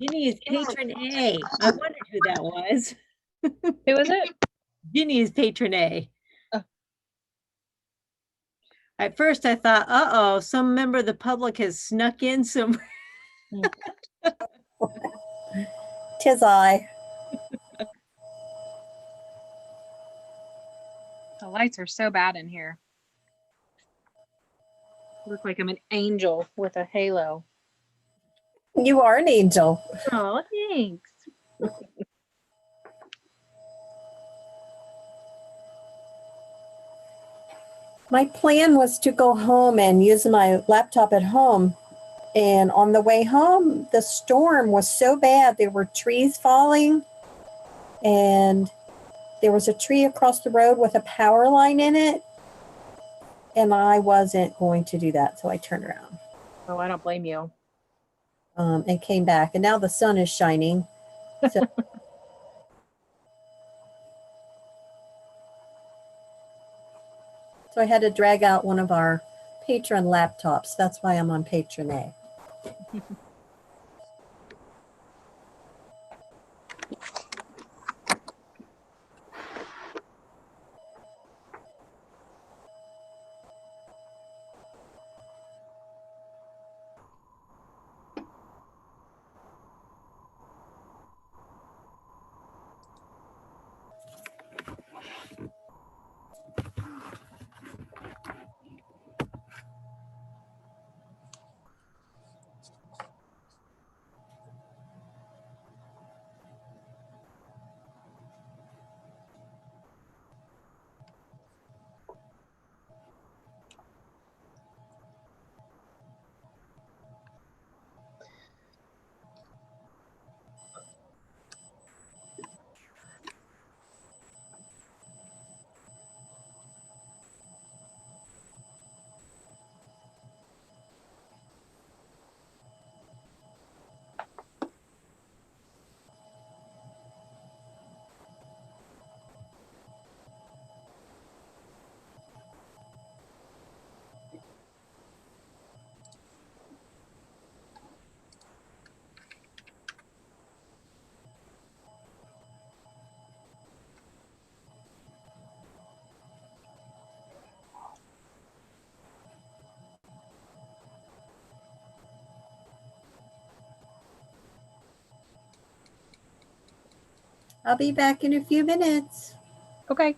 Ginny is patron A. I wondered who that was. Who was it? Ginny is patron A. Oh. At first I thought, uh-oh, some member of the public has snuck in somewhere. Tis I. The lights are so bad in here. Look like I'm an angel with a halo. You are an angel. Oh, thanks. My plan was to go home and use my laptop at home. And on the way home, the storm was so bad. There were trees falling, and there was a tree across the road with a power line in it. And I wasn't going to do that, so I turned around. Oh, I don't blame you. And came back. And now the sun is shining. So So I had to drag out one of our patron laptops. That's why I'm on patron A. I'll be back in a few minutes. Okay.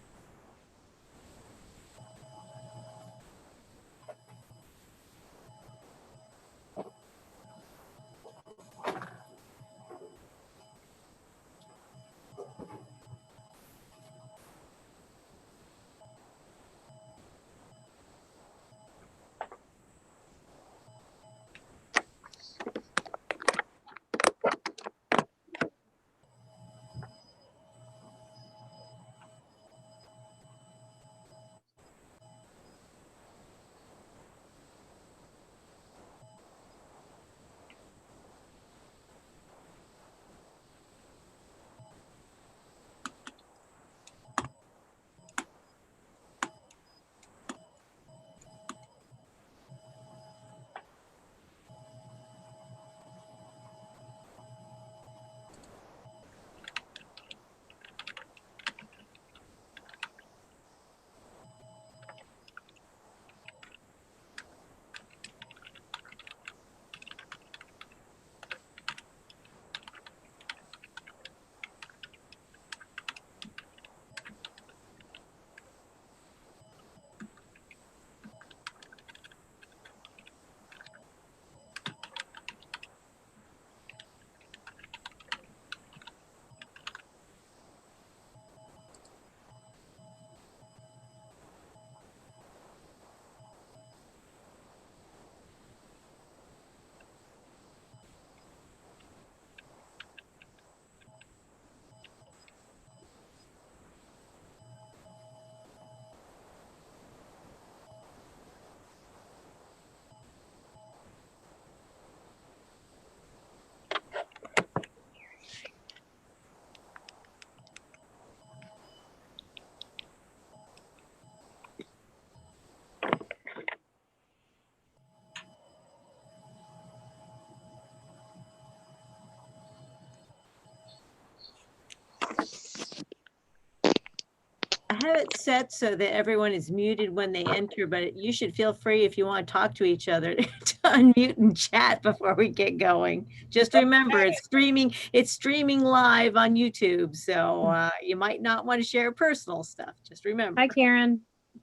have it set so that everyone is muted when they enter, but you should feel free if you want to talk to each other to unmute and chat before we get going. Just remember, it's streaming live on YouTube, so you might not want to share personal stuff. Just remember. Hi, Karen.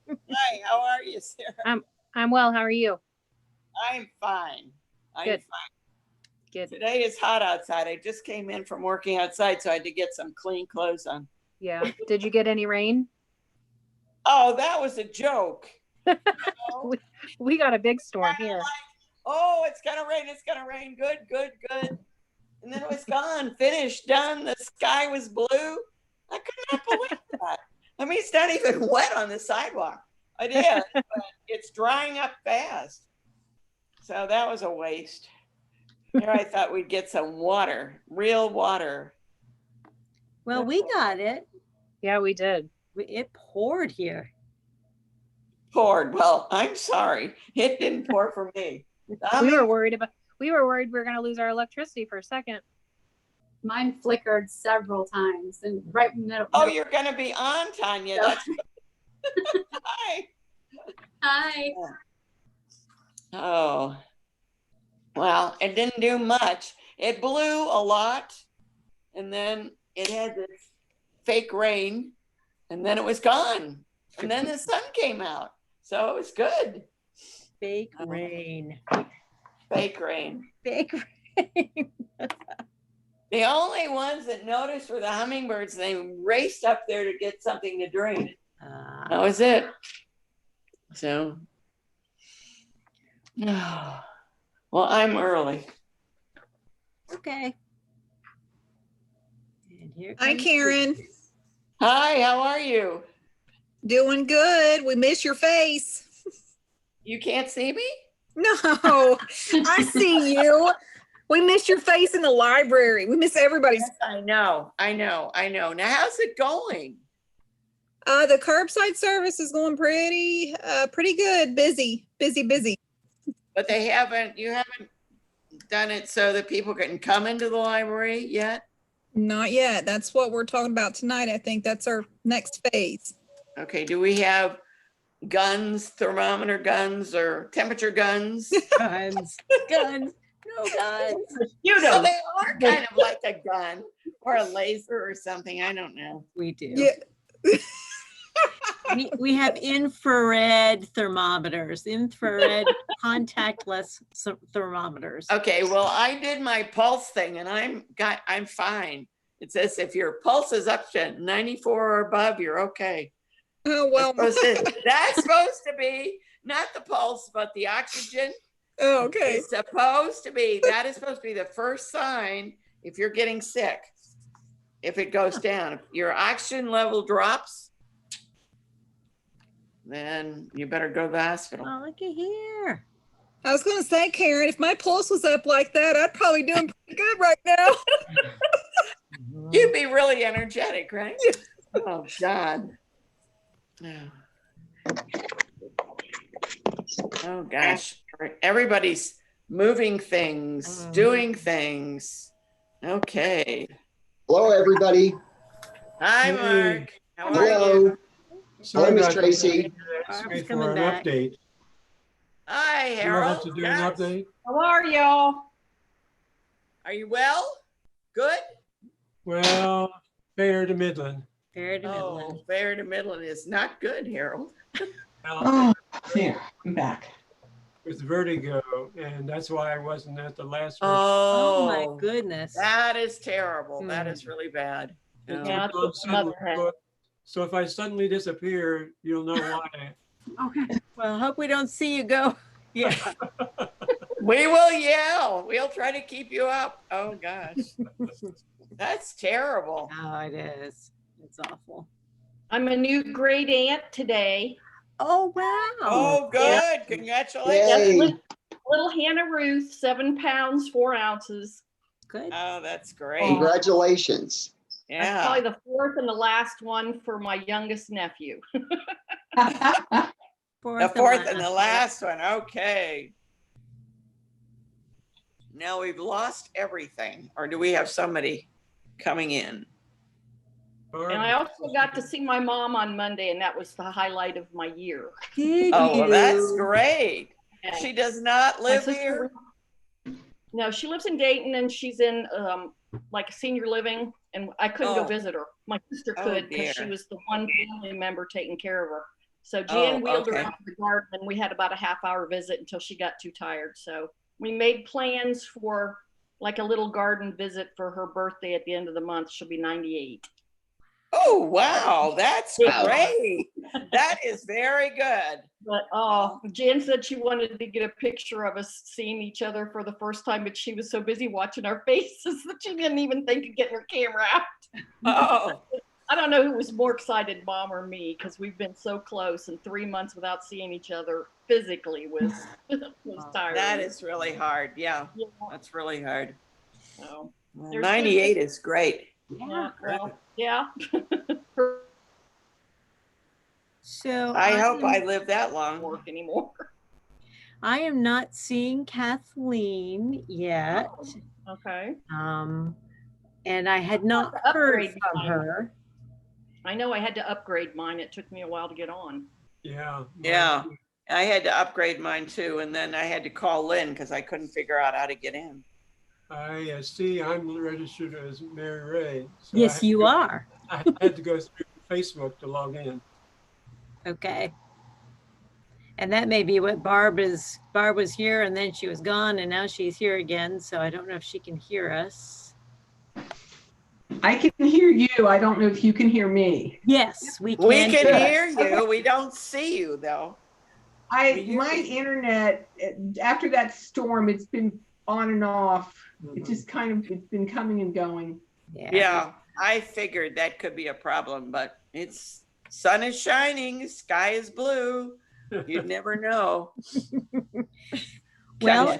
Hi, how are you, Sarah? I'm well. How are you? I'm fine. Good. Fine. Good. Today is hot outside. I just came in from working outside, so I had to get some clean clothes on. Yeah. Did you get any rain? Oh, that was a joke. We got a big storm here. Oh, it's gonna rain. It's gonna rain. Good, good, good. And then it was gone, finished, done. The sky was blue. I could not believe that. I mean, it's not even wet on the sidewalk. It is, but it's drying up fast. So that was a waste. Here I thought we'd get some water, real water. Well, we got it. Yeah, we did. It poured here. Poured. Well, I'm sorry. It didn't pour for me. We were worried we were going to lose our electricity for a second. Mine flickered several times and right in the middle. Oh, you're going to be on, Tanya. That's Hi. Hi. Oh, well, it didn't do much. It blew a lot, and then it had this fake rain, and then it was gone. And then the sun came out. So it was good. Fake rain. Fake rain. Fake rain. The only ones that noticed were the hummingbirds. They raced up there to get something to drink. That was it. So, well, I'm early. Okay. And here Hi, comes Karen. Susan. Hi, how are you? Doing good. We miss your face. You can't see me? No, I see you. We miss your face in the library. We miss everybody's. Yes, I know. Now, how's it going? The curbside service is going pretty good. Busy. But you haven't done it so that people can come into the library yet? Not yet. That's what we're talking about tonight. I think that's our next phase. Okay, do we have guns, thermometer guns, or temperature guns? Guns. Guns. No guns. Well, they are kind of like a gun or a laser or something. I don't know. We do. Yeah. We have infrared thermometers, infrared contactless thermometers. Okay, well, I did my pulse thing and I'm fine. It says if your pulse is up to 94 or above, you're okay. Oh, well. That's supposed to be not the pulse, but the oxygen. Oh, okay. That is supposed to be the first sign if you're getting sick. If it goes down, if your oxygen level drops, then you better go to the hospital. Oh, look at here. I was going to say, Karen, if my pulse was up like that, I'd probably doing pretty good right now. You'd be really energetic, right? Oh, God. Oh, gosh. Everybody's moving things, doing things. Okay. Hello, everybody. Hi, Hey. Mark. How are Hello. you? Hi, Miss Tracy. Barb's For coming an back. update. Hi, You Harold. have to do an Yes. update? How are y'all? Are you well? Good? Well, fair to Midland. Fair to Oh, Midland. fair to Midland is not good, Harold. Well, There, I'm back. with vertigo, and that's why I wasn't at the last one. Oh my goodness. That is terrible. That is really bad. It No. Yeah. took on suddenly. So if I suddenly disappear, you'll know why. Okay. Well, hope we don't see you go. Yeah. We will yell. We'll try to keep you up. Oh, gosh. That's terrible. Oh, it is. It's awful. I'm a new great aunt today. Oh, wow. Oh, good. Congratulations. Yay. Little Hannah Ruth, 7 pounds, 4 ounces. Good. Oh, that's great. Congratulations. That's Yeah. probably the fourth and the last one for my youngest nephew. The fourth and the last one. Okay. Now we've lost everything. Or do we have somebody coming in? And I also got to see my mom on Monday, and that was the highlight of my year. Did Oh, well, that's you? great. She does not My live sister- here? No, she lives in Dayton, and she's in like senior living, and I couldn't go Oh. visit her. My sister Oh, could because she dear. was the one family member taking care of her. So Oh, Jan wheeled her okay. out to the garden, and we had about a half-hour visit until she got too tired. So we made plans for like a little garden visit for her birthday at the end of the month. She'll be 98. Oh, wow, that's Yeah. great. That is very good. But Jan said she wanted to get a picture of us seeing each other for the first time, but she was so busy watching our faces that she didn't even think of getting her camera out. Oh, I don't know who was more excited, mom or me, because we've been so close, and 3 months without seeing each other physically was tiring. that is really hard. Yeah, Yeah. that's really hard. So, Well, There's 98 is great. yeah, well, yeah. So I hope I am- live that long. Work anymore. I am not seeing Kathleen yet. Okay. And I had not to heard upgrade from mine. her. I know I had to upgrade mine. It took me a while to get on. Yeah. Yeah, I had to upgrade mine too, and then I had to call Lynn because I couldn't figure out how to get in. I see I'm registered as Mary Ray. So Yes, you are. I had to go through Facebook to log in. Okay. And that may be what Barb was here and then she was gone and now she's here again. So I don't know if she can hear us. I can hear you. I don't know if you can hear me. Yes, we can. We can Good. hear you. We don't see you though. My internet after that storm, it's been on and off. It just it's been coming and going. Yeah, I figured that could be a problem, but sun is shining, sky is blue. You'd never know. Well,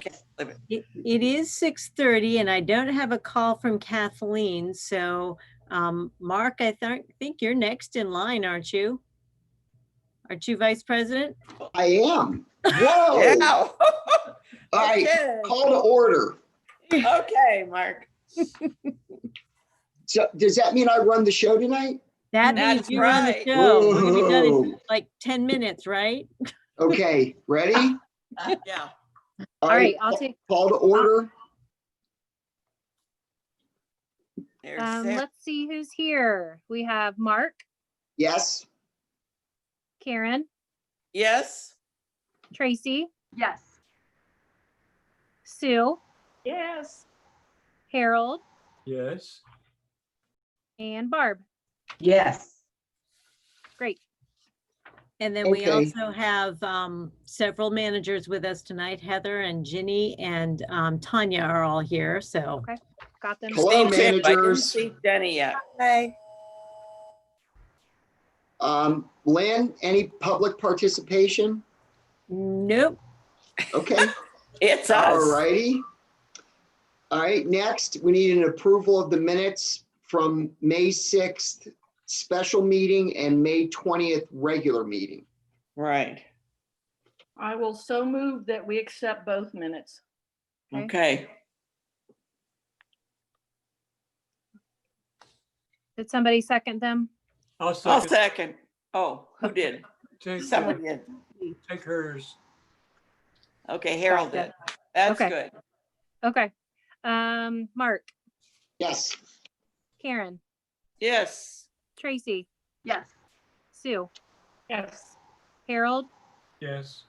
it is 6:30 and I don't have a call from Kathleen. So Mark, I think you're next in line, aren't you? Aren't you Vice President? I am. Whoa. Yeah. All right, Okay. call to order. Okay, Mark. So does that mean I run the show tonight? That means That's you run the right. show. We're gonna be done in Whoa. like 10 minutes, right? Okay, ready? Yeah. All right, I'll take, Call to order. There's Sarah. let's see who's here. We have Mark, Yes. Karen, Yes. Tracy, yes. Sue, Yes. Harold, Yes. and Barb. Yes. Great. And then we Okay. also have several managers with us tonight. Heather and Ginny and Tanya are all here. So Okay. Got them. Hello, Me too. I didn't managers. see Denny yet. Hi. Lynn, any public participation? Nope. Okay. It's All us. righty. All right, next, we need an approval of the minutes from May 6th special meeting and May 20th regular meeting. Right. I will so move that we accept both minutes. Okay. Did somebody second them? I'll I'll second. second. Oh, who did? Someone did. Take hers. Okay, Harold did. That's Okay. good. Okay. Mark, Yes. Karen, Yes. Tracy, Yes. Sue, Yes. Harold, Yes.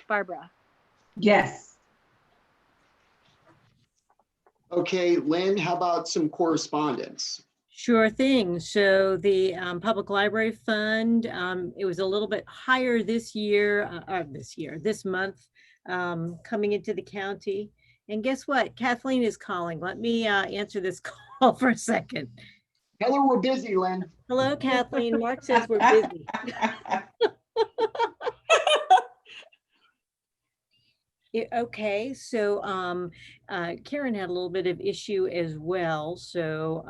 Barbara. Yes. Okay, Lynn, how about some correspondence? Sure thing. So the Public Library Fund, it was a little bit higher this month, coming into the county. And guess what? Kathleen is calling. Let me answer this call for a second. Tell her we're busy, Lynn. Hello, Kathleen. Mark says we're busy. Okay, so Karen had a little bit of issue as well. So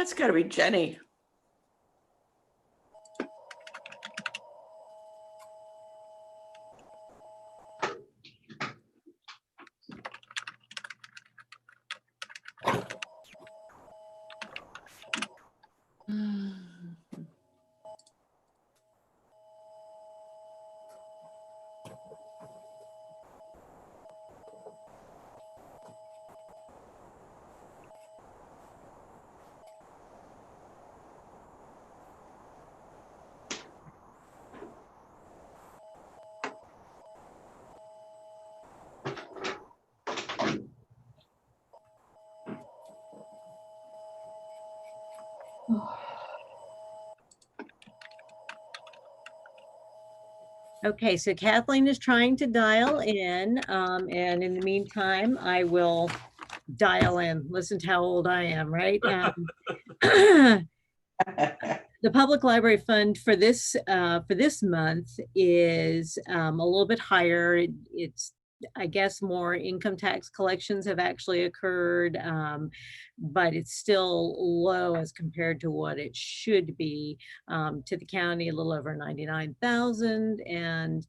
That's gotta be Jenny. Okay, so Kathleen is trying to dial in, and in the meantime, I will dial in. Listen to how old I am, right? The Public Library Fund for this month is a little bit higher. It's, I guess, more income tax collections have actually occurred, but it's still low as compared to what it should be. To the county, a little over 99,000, and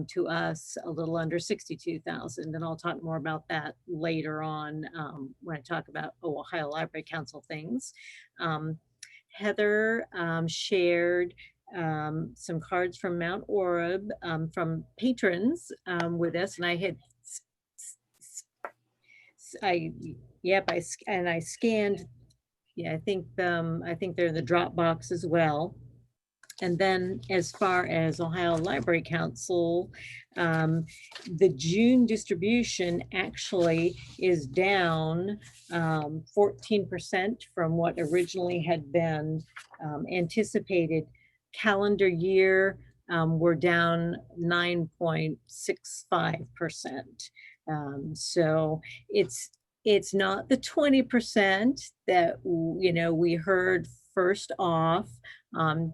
to us, a little under 62,000. And I'll talk more about that later on when I talk about Ohio Library Council things. Heather shared some cards from Mount Orab from patrons with us, and I had, I scanned. Yeah, I think they're in the Dropbox as well. And then as far as Ohio Library Council, the June distribution actually is down 14% from what originally had been anticipated. Calendar year, we're down 9.65%. So it's not the 20% that, you know, we heard first off.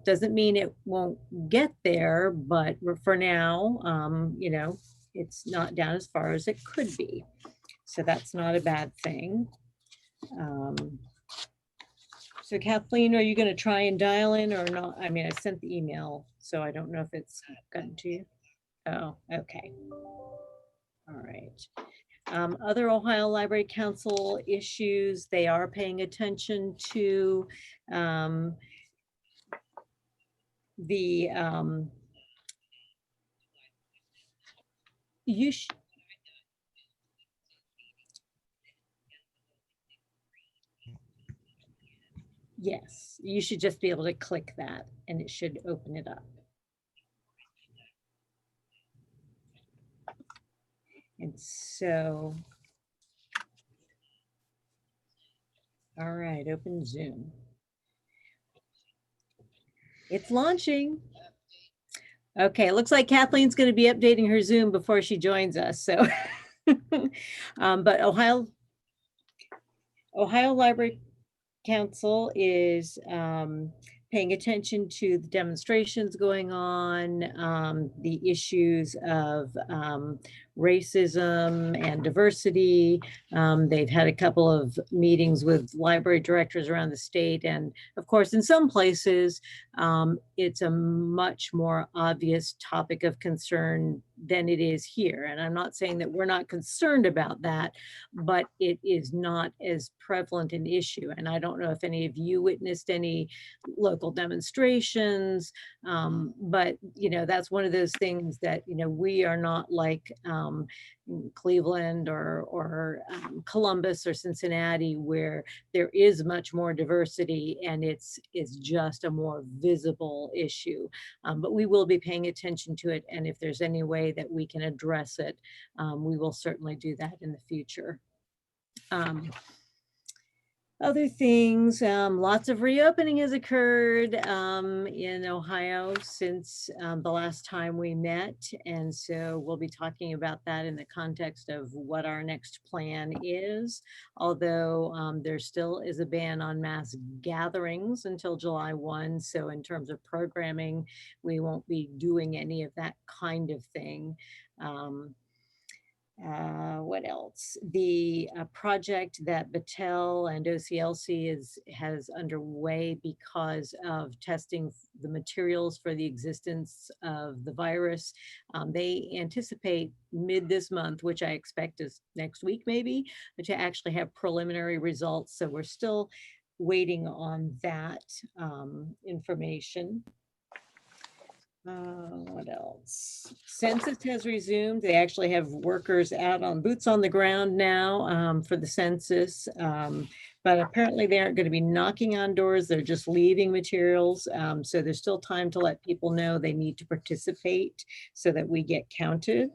Doesn't mean it won't get there, but for now, you know, it's not down as far as it could be. So that's not a bad thing. So Kathleen, are you going to try and dial in or not? I mean, I sent the email, so I don't know if it's gotten to you. Oh, okay. All right. Other Ohio Library Council issues, they are paying attention to the yes, you should just be able to click that and it should open it up. And so, all right, open Zoom. It's launching. Okay, it looks like Kathleen's going to be updating her Zoom before she joins us. So, but Ohio Library Council is paying attention to the demonstrations going on, the issues of racism and diversity. They've had a couple of meetings with library directors around the state. And of course, in some places, it's a much more obvious topic of concern than it is here. And I'm not saying that we're not concerned about that, but it is not as prevalent an issue. And I don't know if any of you witnessed any local demonstrations, but you know, that's one of those things that, you know, we are not like Cleveland or Columbus or Cincinnati, where there is much more diversity and it's just a more visible issue. But we will be paying attention to it, and if there's any way that we can address it, we will certainly do that in the future. Other things, lots of reopening has occurred in Ohio since the last time we met. And so we'll be talking about that in the context of what our next plan is. Although there still is a ban on mass gatherings until July 1. So in terms of programming, we won't be doing any of that kind of thing. What else? The project that Battelle and OCLC has underway because of testing the materials for the existence of the virus. They anticipate mid this month, which I expect is next week maybe, to actually have preliminary results. So we're still waiting on that information. What else? Census has resumed. They actually have workers out on boots on the ground now for the census. But apparently they aren't going to be knocking on doors. They're just leaving materials. So there's still time to let people know they need to participate so that we get counted.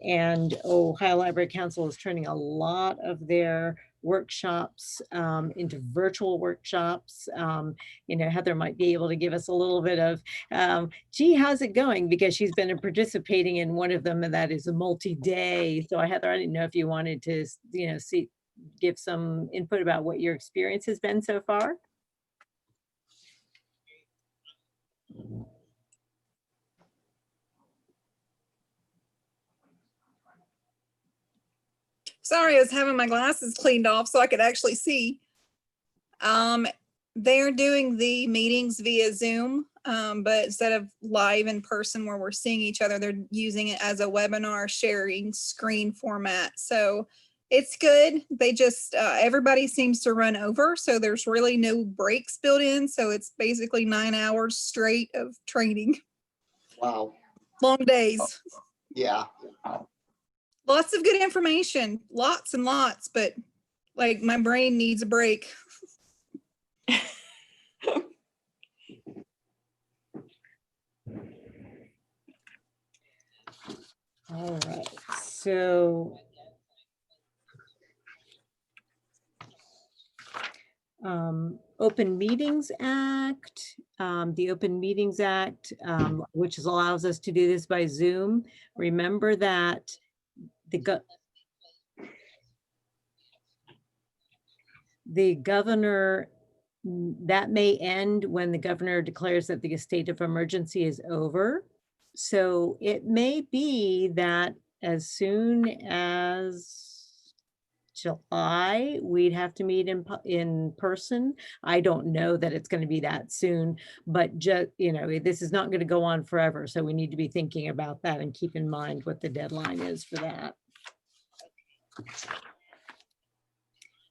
And Ohio Library Council is turning a lot of their workshops into virtual workshops. Heather might be able to give us a little bit of, gee, how's it going? Because she's been participating in one of them, and that is a multi-day. So Heather, I didn't know if you wanted to, give some input about what your experience has been so far. Sorry, I was having my glasses cleaned off so I could actually see. They're doing the meetings via Zoom, but instead of live in person where we're seeing each other, they're using it as a webinar sharing screen format. So it's good. They just, everybody seems to run over. So there's really no breaks built in. So it's basically 9 hours straight of training. Wow. Long days. Yeah. Lots of good information, lots and lots, but like my brain needs a break. All right, so Open Meetings Act, the Open Meetings Act, which allows us to do this by Zoom. Remember that the governor, that may end when the governor declares that the state of emergency is over. So it may be that as soon as July, we'd have to meet in person. I don't know that it's going to be that soon, but just, this is not going to go on forever. So we need to be thinking about that and keep in mind what the deadline is for that.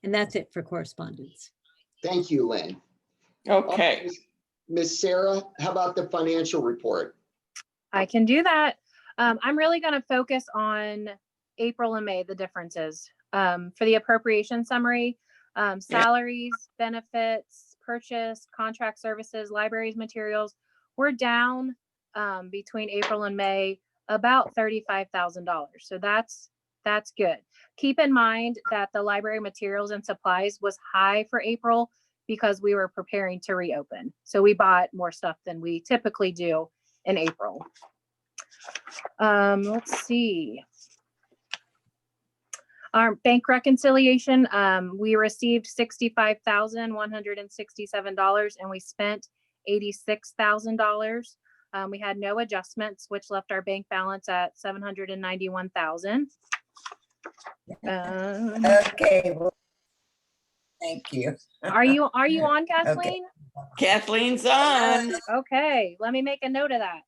And that's it for correspondence. Thank you, Lynn. Okay. Miss Sarah, how about the financial report? I can do that. I'm really going to focus on April and May, the differences. For the appropriation summary, salaries, benefits, purchase, contract services, libraries, materials, we're down between April and May about $35,000. So that's good. Keep in mind that the library materials and supplies was high for April because we were preparing to reopen. So we bought more stuff than we typically do in April. Let's see. Our bank reconciliation, we received $65,167 and we spent $86,000. We had no adjustments, which left our bank balance at $791,000. Okay, well, thank you. Are you on, Kathleen? Okay. Kathleen's on. Okay, let me make a note of that.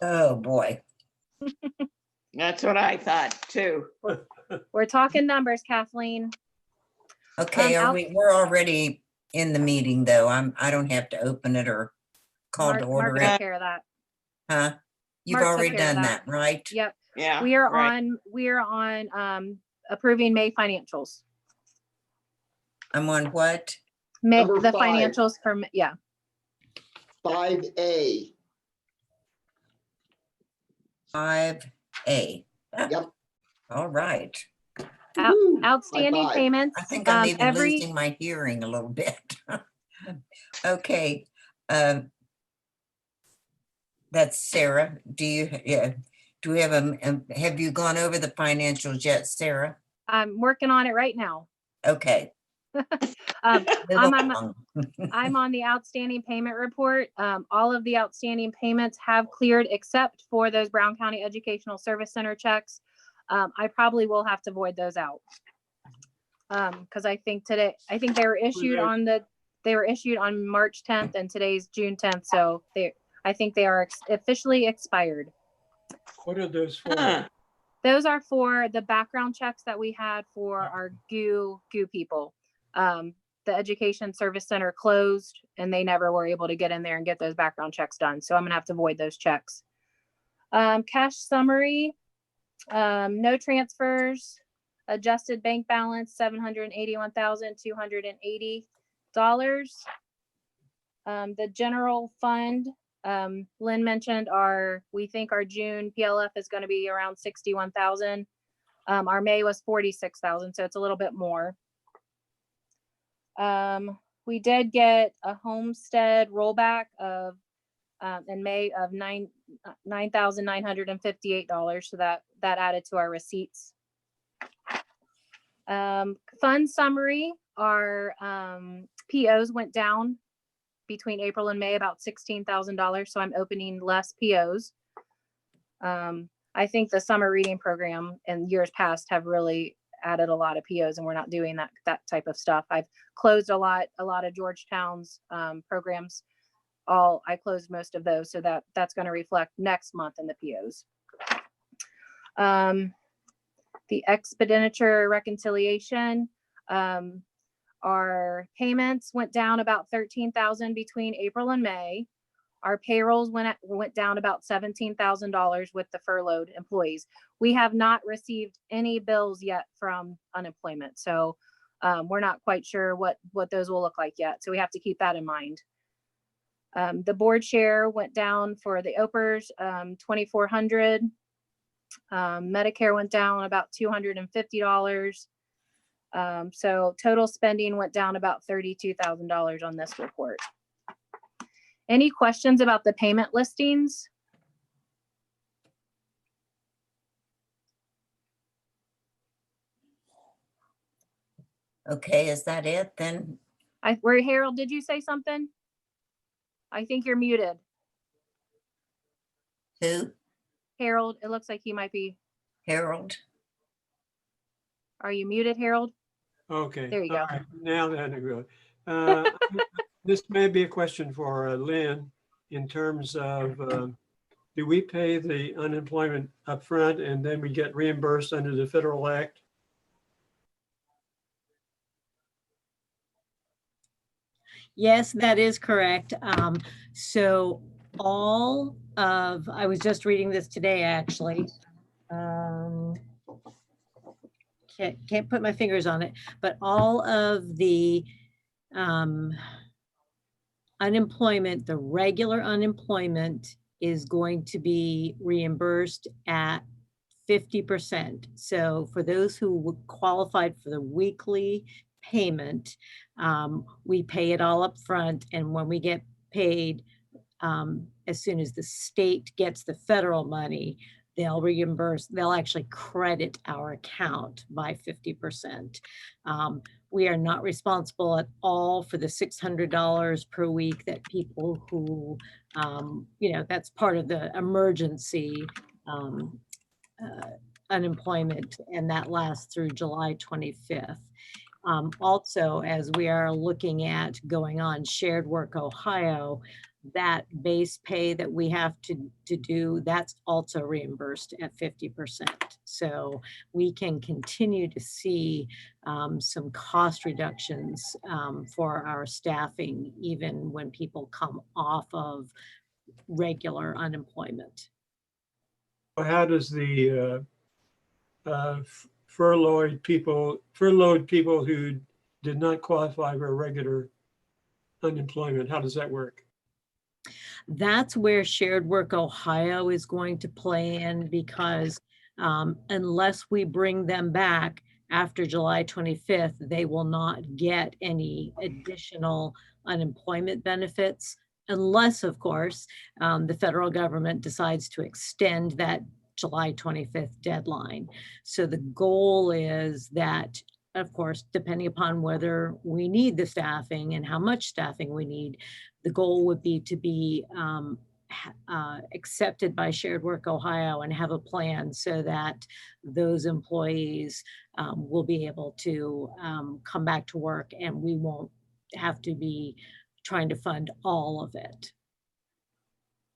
Oh, boy. That's what I thought too. We're talking numbers, Kathleen. Okay, we're already in the meeting though. I don't have to open it or call to order Mark it. took care of that. Huh? You've Mark took already care of done that, right? Yep. Yeah. We are right. on approving May financials. I'm on what? May, Number the 5. financials for, yeah. 5A. 5A. Yep. All right. Outstanding High five. payments. I think I'm even losing my hearing a little bit. Okay. That's Sarah. Do we have have you gone over the financials yet, Sarah? I'm working on it right now. Okay. Um, Move I'm along. I'm on the outstanding payment report. All of the outstanding payments have cleared except for those Brown County Educational Service Center checks. I probably will have to void those out. Because I think they were issued on March 10th and today's June 10th. So I think they are officially expired. What are those for? Huh. Those are for the background checks that we had for our goo people. The Education Service Center closed and they never were able to get in there and get those background checks done. So I'm gonna have to void those checks. Cash summary, no transfers, adjusted bank balance, $781,280. The general fund, Lynn mentioned we think our June PLF is going to be around 61,000. Our May was 46,000, so it's a little bit more. We did get a homestead rollback of in May of $9,958. So that added to our receipts. Fund summary, our POs went down between April and May about $16,000. So I'm opening less POs. I think the summer reading program in years past have really added a lot of POs, and we're not doing that type of stuff. I've closed a lot of Georgetown's programs. I closed most of those, so that's going to reflect next month in the POs. The expenditure reconciliation, our payments went down about 13,000 between April and May. Our payrolls went down about $17,000 with the furloughed employees. We have not received any bills yet from unemployment, so we're not quite sure what those will look like yet. So we have to keep that in mind. The board share went down for the OPERS, $2,400. Medicare went down about $250. So total spending went down about $32,000 on this report. Any questions about the payment listings? Okay, is that it then? Harold, did you say something? I think you're muted. Who? Harold, it looks like you might be. Harold? Are you muted, Harold? Okay. There you go. Right. Now then, good. This may be a question for Lynn in terms of, do we pay the unemployment upfront and then we get reimbursed under the federal act? Yes, that is correct. So I was just reading this today, actually. Can't put my fingers on it, but all of the unemployment, the regular unemployment is going to be reimbursed at 50%. So for those who qualified for the weekly payment, we pay it all up front. And when we get paid, as soon as the state gets the federal money, they'll reimburse, they'll actually credit our account by 50%. We are not responsible at all for the $600 per week that people who, that's part of the emergency unemployment, and that lasts through July 25th. Also, as we are looking at going on Shared Work Ohio, that base pay that we have to do, that's also reimbursed at 50%. So we can continue to see some cost reductions for our staffing, even when people come off of regular unemployment. How does the furloughed people who did not qualify for regular unemployment, how does that work? That's where Shared Work Ohio is going to play in, because unless we bring them back after July 25th, they will not get any additional unemployment benefits, unless, of course, the federal government decides to extend that July 25th deadline. So the goal is that of course, depending upon whether we need the staffing and how much staffing we need, the goal would be to be accepted by Shared Work Ohio and have a plan so that those employees will be able to come back to work and we won't have to be trying to fund all of it.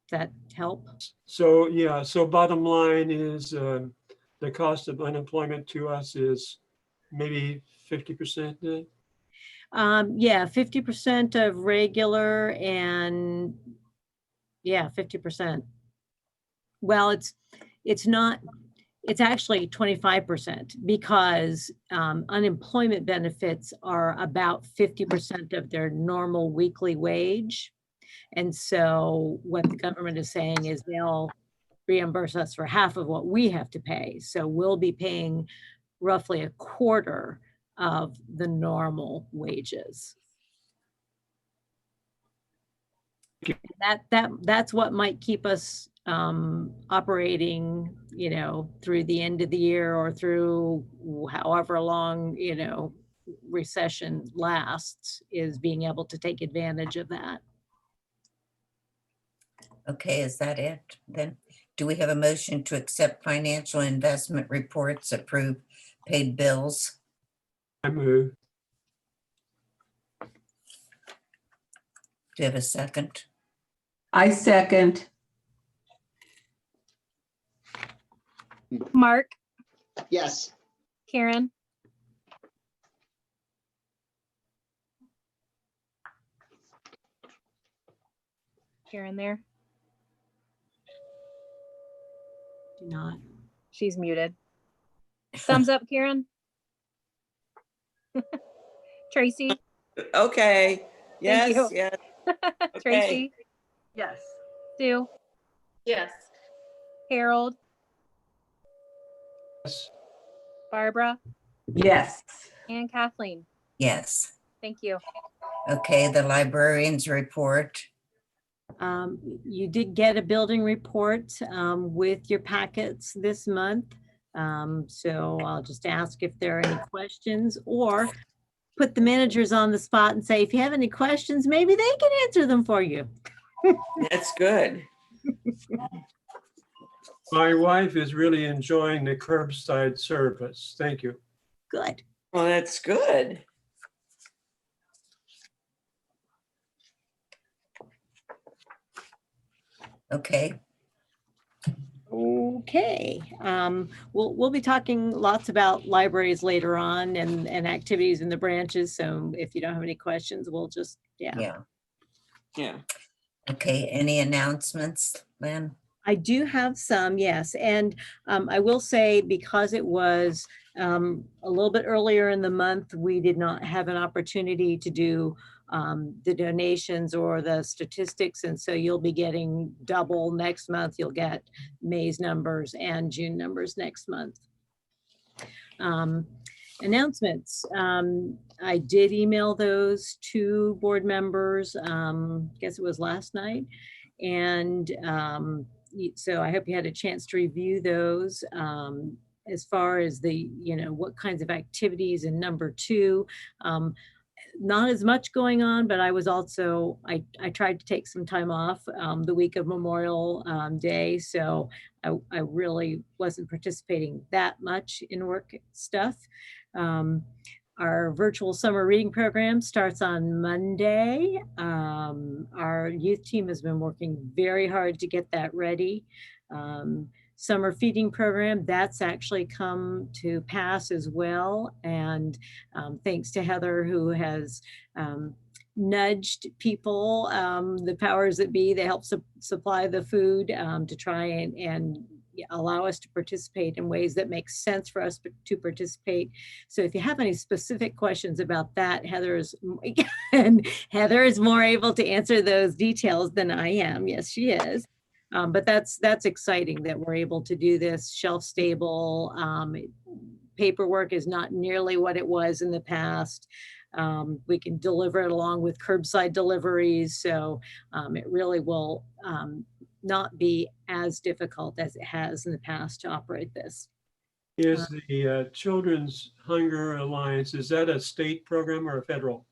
Does that help? So, yeah, so bottom line is the cost of unemployment to us is maybe 50% then? Yeah, 50% of regular and yeah, 50%. Well, it's not, it's actually 25% because unemployment benefits are about 50% of their normal weekly wage. And so what the government is saying is they'll reimburse us for half of what we have to pay. So we'll be paying roughly a quarter of the normal wages. That's what might keep us operating, you know, through the end of the year or through however long, you know, recession lasts, is being able to take advantage of that. Okay, is that it then? Do we have a motion to accept financial investment reports, approve paid bills? I move. Do you have a second? I second. Mark, Yes. Karen, Karen there. Do not. She's muted. Thumbs up, Karen. Tracy, Okay. Yes, you. yes. Okay. Tracy, Yes. Sue, Yes. Harold, Yes. Barbara, Yes. and Kathleen. Yes. Thank you. Okay, the librarian's report. You did get a building report with your packets this month. So I'll just ask if there are any questions or put the managers on the spot and say, if you have any questions, maybe they can answer them for you. That's good. My wife is really enjoying the curbside service. Thank you. Good. Well, that's good. Okay, Okay. We'll be talking lots about libraries later on and activities in the branches. So if you don't have any questions, we'll just, yeah. Yeah. Okay, any announcements, Lynn? I do have some, yes. And I will say, because it was a little bit earlier in the month, we did not have an opportunity to do the donations or the statistics. And so you'll be getting double next month. You'll get May's numbers and June numbers next month. Announcements. I did email those to board members, I guess it was last night. And so I hope you had a chance to review those. As far as the, you know, what kinds of activities in number 2, not as much going on, but I was also, I tried to take some time off the week of Memorial Day. So I really wasn't participating that much in work stuff. Our virtual summer reading program starts on Monday. Our youth team has been working very hard to get that ready. Summer feeding program, that's actually come to pass as well. And thanks to Heather, who has nudged people, the powers that be, they help supply the food to try and allow us to participate in ways that make sense for us to participate. So if you have any specific questions about that, Heather is more able to answer those details than I am. Yes, she is. But that's exciting that we're able to do this shelf stable. Paperwork is not nearly what it was in the past. We can deliver it along with curbside deliveries. So it really will not be as difficult as it has in the past to operate this. Is the Children's Hunger Alliance, is that a state program or a federal?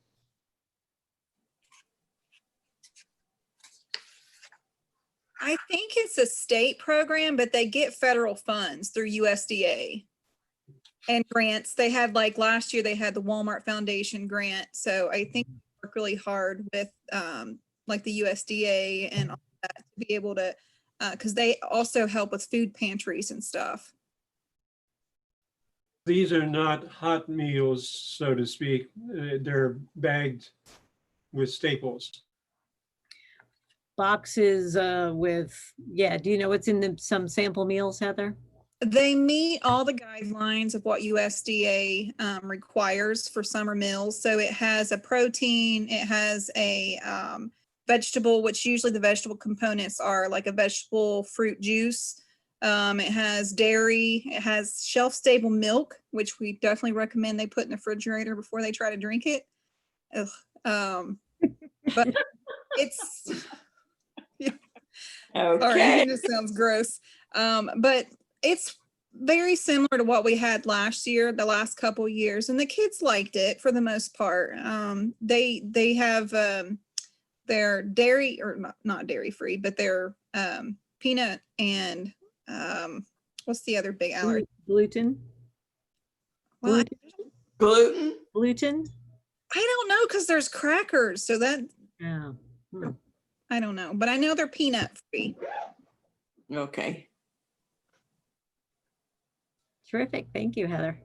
I think it's a state program, but they get federal funds through USDA and grants. They had, like last year, they had the Walmart Foundation grant. So I think they work really hard with like the USDA and all that to be able to, because they also help with food pantries and stuff. These are not hot meals, so to speak. They're bagged with staples. Boxes with, yeah, do you know what's in some sample meals, Heather? They meet all the guidelines of what USDA requires for summer meals. So it has a protein, it has a vegetable, which usually the vegetable components are like a vegetable fruit juice. It has dairy, it has shelf-stable milk, which we definitely recommend they put in the refrigerator before they try to drink it. But it's, sorry, Okay. it just sounds gross. But it's very similar to what we had last year, the last couple years, and the kids liked it for the most part. They have their dairy, or not dairy free, but their peanut and what's the other big allergy? Gluten? Well, Gluten? Gluten? I don't know, because there's crackers, so that Yeah. I don't know, but I know they're peanut free. Okay. Terrific. Thank you, Heather.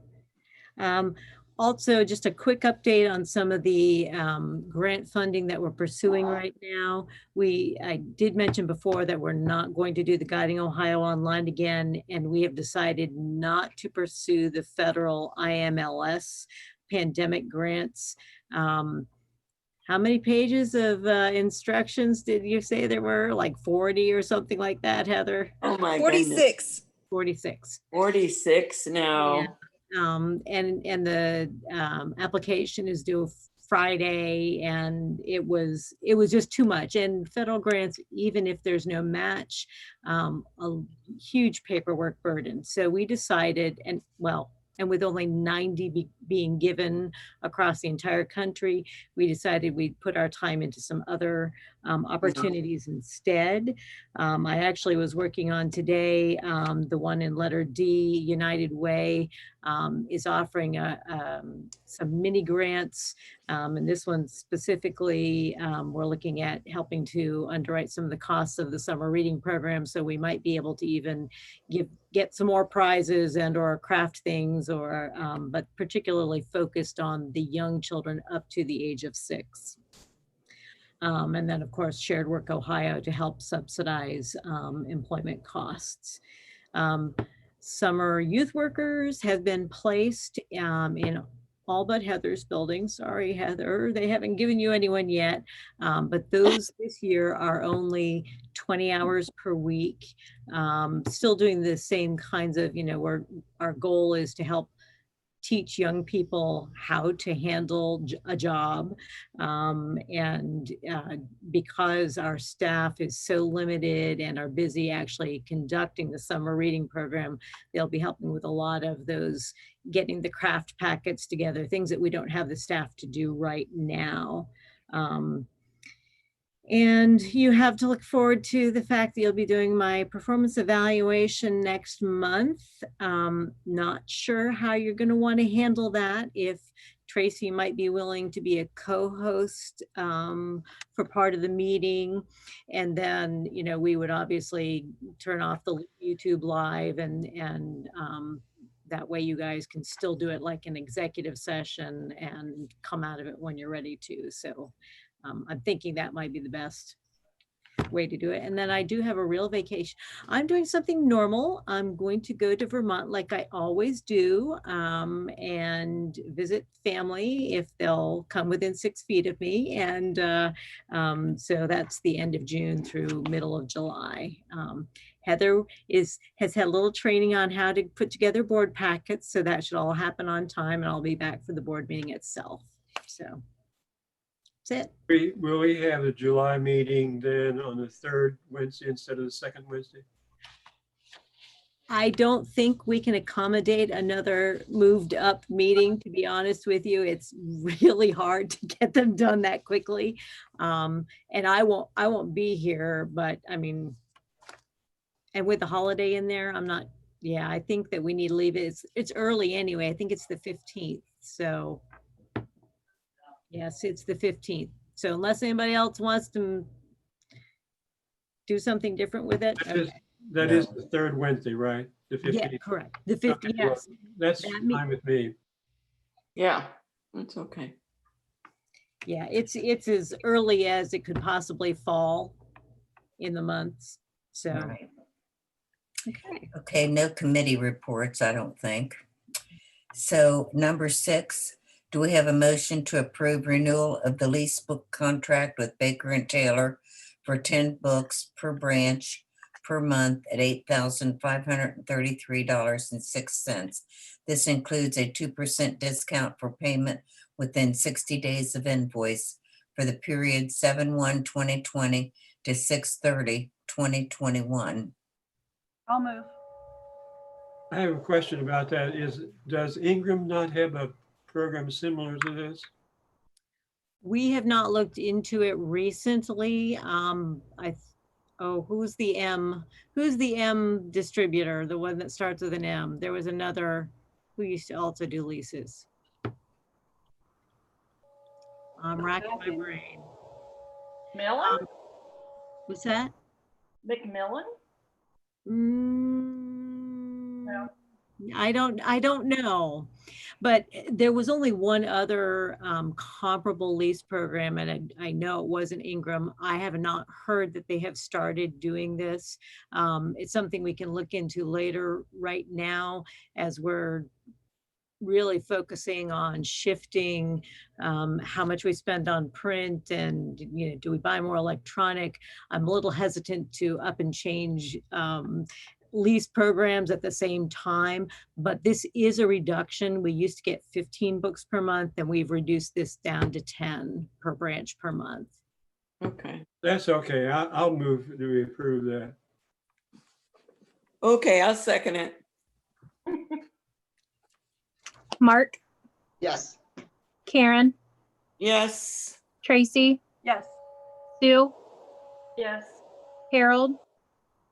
Also, just a quick update on some of the grant funding that we're pursuing right now. I did mention before that we're not going to do the Guiding Ohio Online again, and we have decided not to pursue the federal IMLS pandemic grants. How many pages of instructions did you say there were? Like 40 or something like that, Heather? Oh my 46. 46. 46 now. Yeah. And the application is due Friday, and it was just too much. And federal grants, even if there's no match, a huge paperwork burden. So we decided, and with only 90 being given across the entire country, we decided we'd put our time into some other opportunities instead. I actually was working on today, the one in letter D, United Way, is offering some mini grants. And this one specifically, we're looking at helping to underwrite some of the costs of the summer reading program. So we might be able to even get some more prizes and or craft things, or but particularly focused on the young children up to the age of 6. And then of course, Shared Work Ohio to help subsidize employment costs. Summer youth workers have been placed in all but Heather's building. Sorry, Heather, they haven't given you anyone yet. But those this year are only 20 hours per week. Still doing the same kinds of, our goal is to help teach young people how to handle a job. And because our staff is so limited and are busy actually conducting the summer reading program, they'll be helping with a lot of those, getting the craft packets together, things that we don't have the staff to do right now. And you have to look forward to the fact that you'll be doing my performance evaluation next month. Not sure how you're going to want to handle that. If Tracy might be willing to be a co-host for part of the meeting. And then, we would obviously turn off the YouTube live, and that way you guys can still do it like an executive session and come out of it when you're ready to. So I'm thinking that might be the best way to do it. And then I do have a real vacation. I'm doing something normal. I'm going to go to Vermont like I always do, and visit family if they'll come within 6 feet of me. And so that's the end of June through middle of July. Heather has had a little training on how to put together board packets, so that should all happen on time, and I'll be back for the board meeting itself. So that's it. Will we have a July meeting then on the 3rd Wednesday instead of the 2nd Wednesday? I don't think we can accommodate another moved up meeting, to be honest with you. It's really hard to get them done that quickly. And I won't be here, but I mean, and with the holiday in there, I'm not, yeah, I think that we need to leave it. It's early anyway. I think it's the 15th. So yes, it's the 15th. So unless anybody else wants to do something different with it. That is the third Wednesday, right? The Yeah, 15th. correct. The 15th, Okay, well, yes. that's That fine with me. Yeah, that's okay. Yeah, it's as early as it could possibly fall in the months. So, Right. okay. Okay, no committee reports, I don't think. So number 6, do we have a motion to approve renewal of the lease book contract with Baker and Taylor for 10 books per branch per month at $8,533.06. This includes a 2% discount for payment within 60 days of invoice for the period 7/1/2020 to 6/30/2021. I'll move. I have a question about that. Does Ingram not have a program similar to this? We have not looked into it recently. Who's the M distributor? The one that starts with an M. There was another who used to also do leases. I'm racking my brain. Millen? What's that? McMillan? No. I don't know, but there was only one other comparable lease program, and I know it wasn't Ingram. I have not heard that they have started doing this. It's something we can look into later. Right now, as we're really focusing on shifting how much we spend on print, and do we buy more electronic? I'm a little hesitant to up and change lease programs at the same time, but this is a reduction. We used to get 15 books per month, and we've reduced this down to 10 per branch per month. Okay. That's okay. I'll move to approve that. Okay, I'll second it. Mark, Yes. Karen, Yes. Tracy, Yes. Sue, Yes. Harold,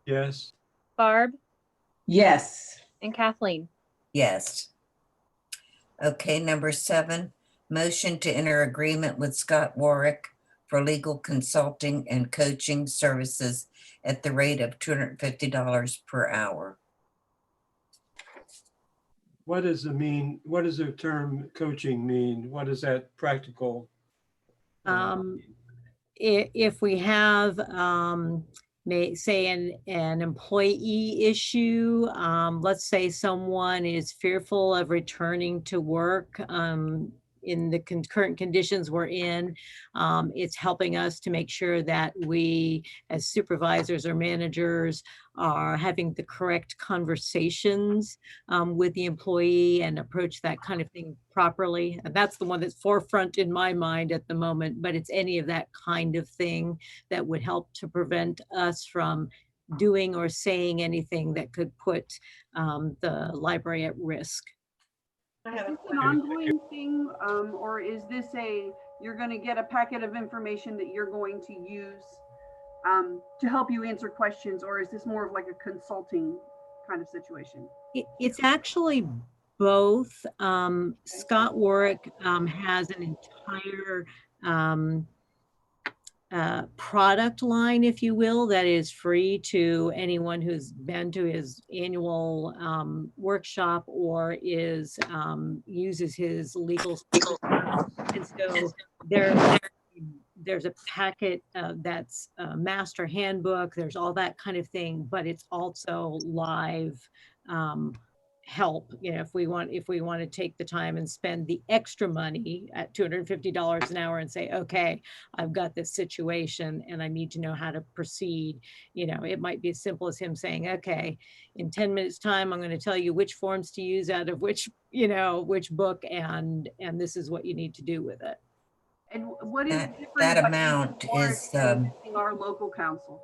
Yes. Barb, Yes. and Kathleen. Yes. Okay, number 7, motion to enter agreement with Scott Warwick for legal consulting and coaching services at the rate of $250 per hour. What does the term coaching mean? What is that practical? If we have, say an employee issue, let's say someone is fearful of returning to work, in the current conditions we're in, it's helping us to make sure that we, as supervisors or managers, are having the correct conversations with the employee and approach that kind of thing properly. And that's the one that's forefront in my mind at the moment, but it's any of that kind of thing that would help to prevent us from doing or saying anything that could put the library at risk. Is this an ongoing thing, or is this you're going to get a packet of information that you're going to use to help you answer questions, or is this more of like a consulting kind of situation? It's actually both. Scott Warwick has an entire product line, if you will, that is free to anyone who's been to his annual workshop or uses his legal. And so there's a packet that's a master handbook. There's all that kind of thing, but it's also live help. If we want to take the time and spend the extra money at $250 an hour and say, okay, I've got this situation and I need to know how to proceed. It might be as simple as him saying, okay, in 10 minutes time, I'm going to tell you which forms to use out of which book, and this is what you need to do with it. And what is different that about amount using is Warwick and using our local council?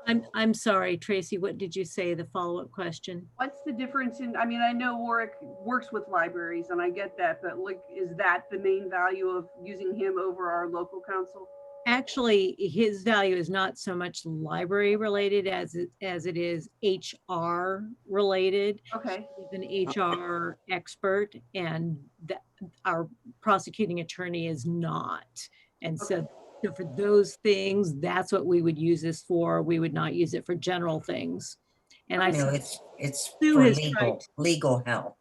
I'm sorry, Tracy, what did you say, the follow-up question? What's the difference in, I mean, I know Warwick works with libraries and I get that, but like, is that the main value of using him over our local counsel? Actually, his value is not so much library related as it is HR related. Okay. He's an HR expert, and our prosecuting attorney is not. And so for those things, that's what we would use this for. We would not use it for general things. And I No, see it's Sue for has tried. legal help.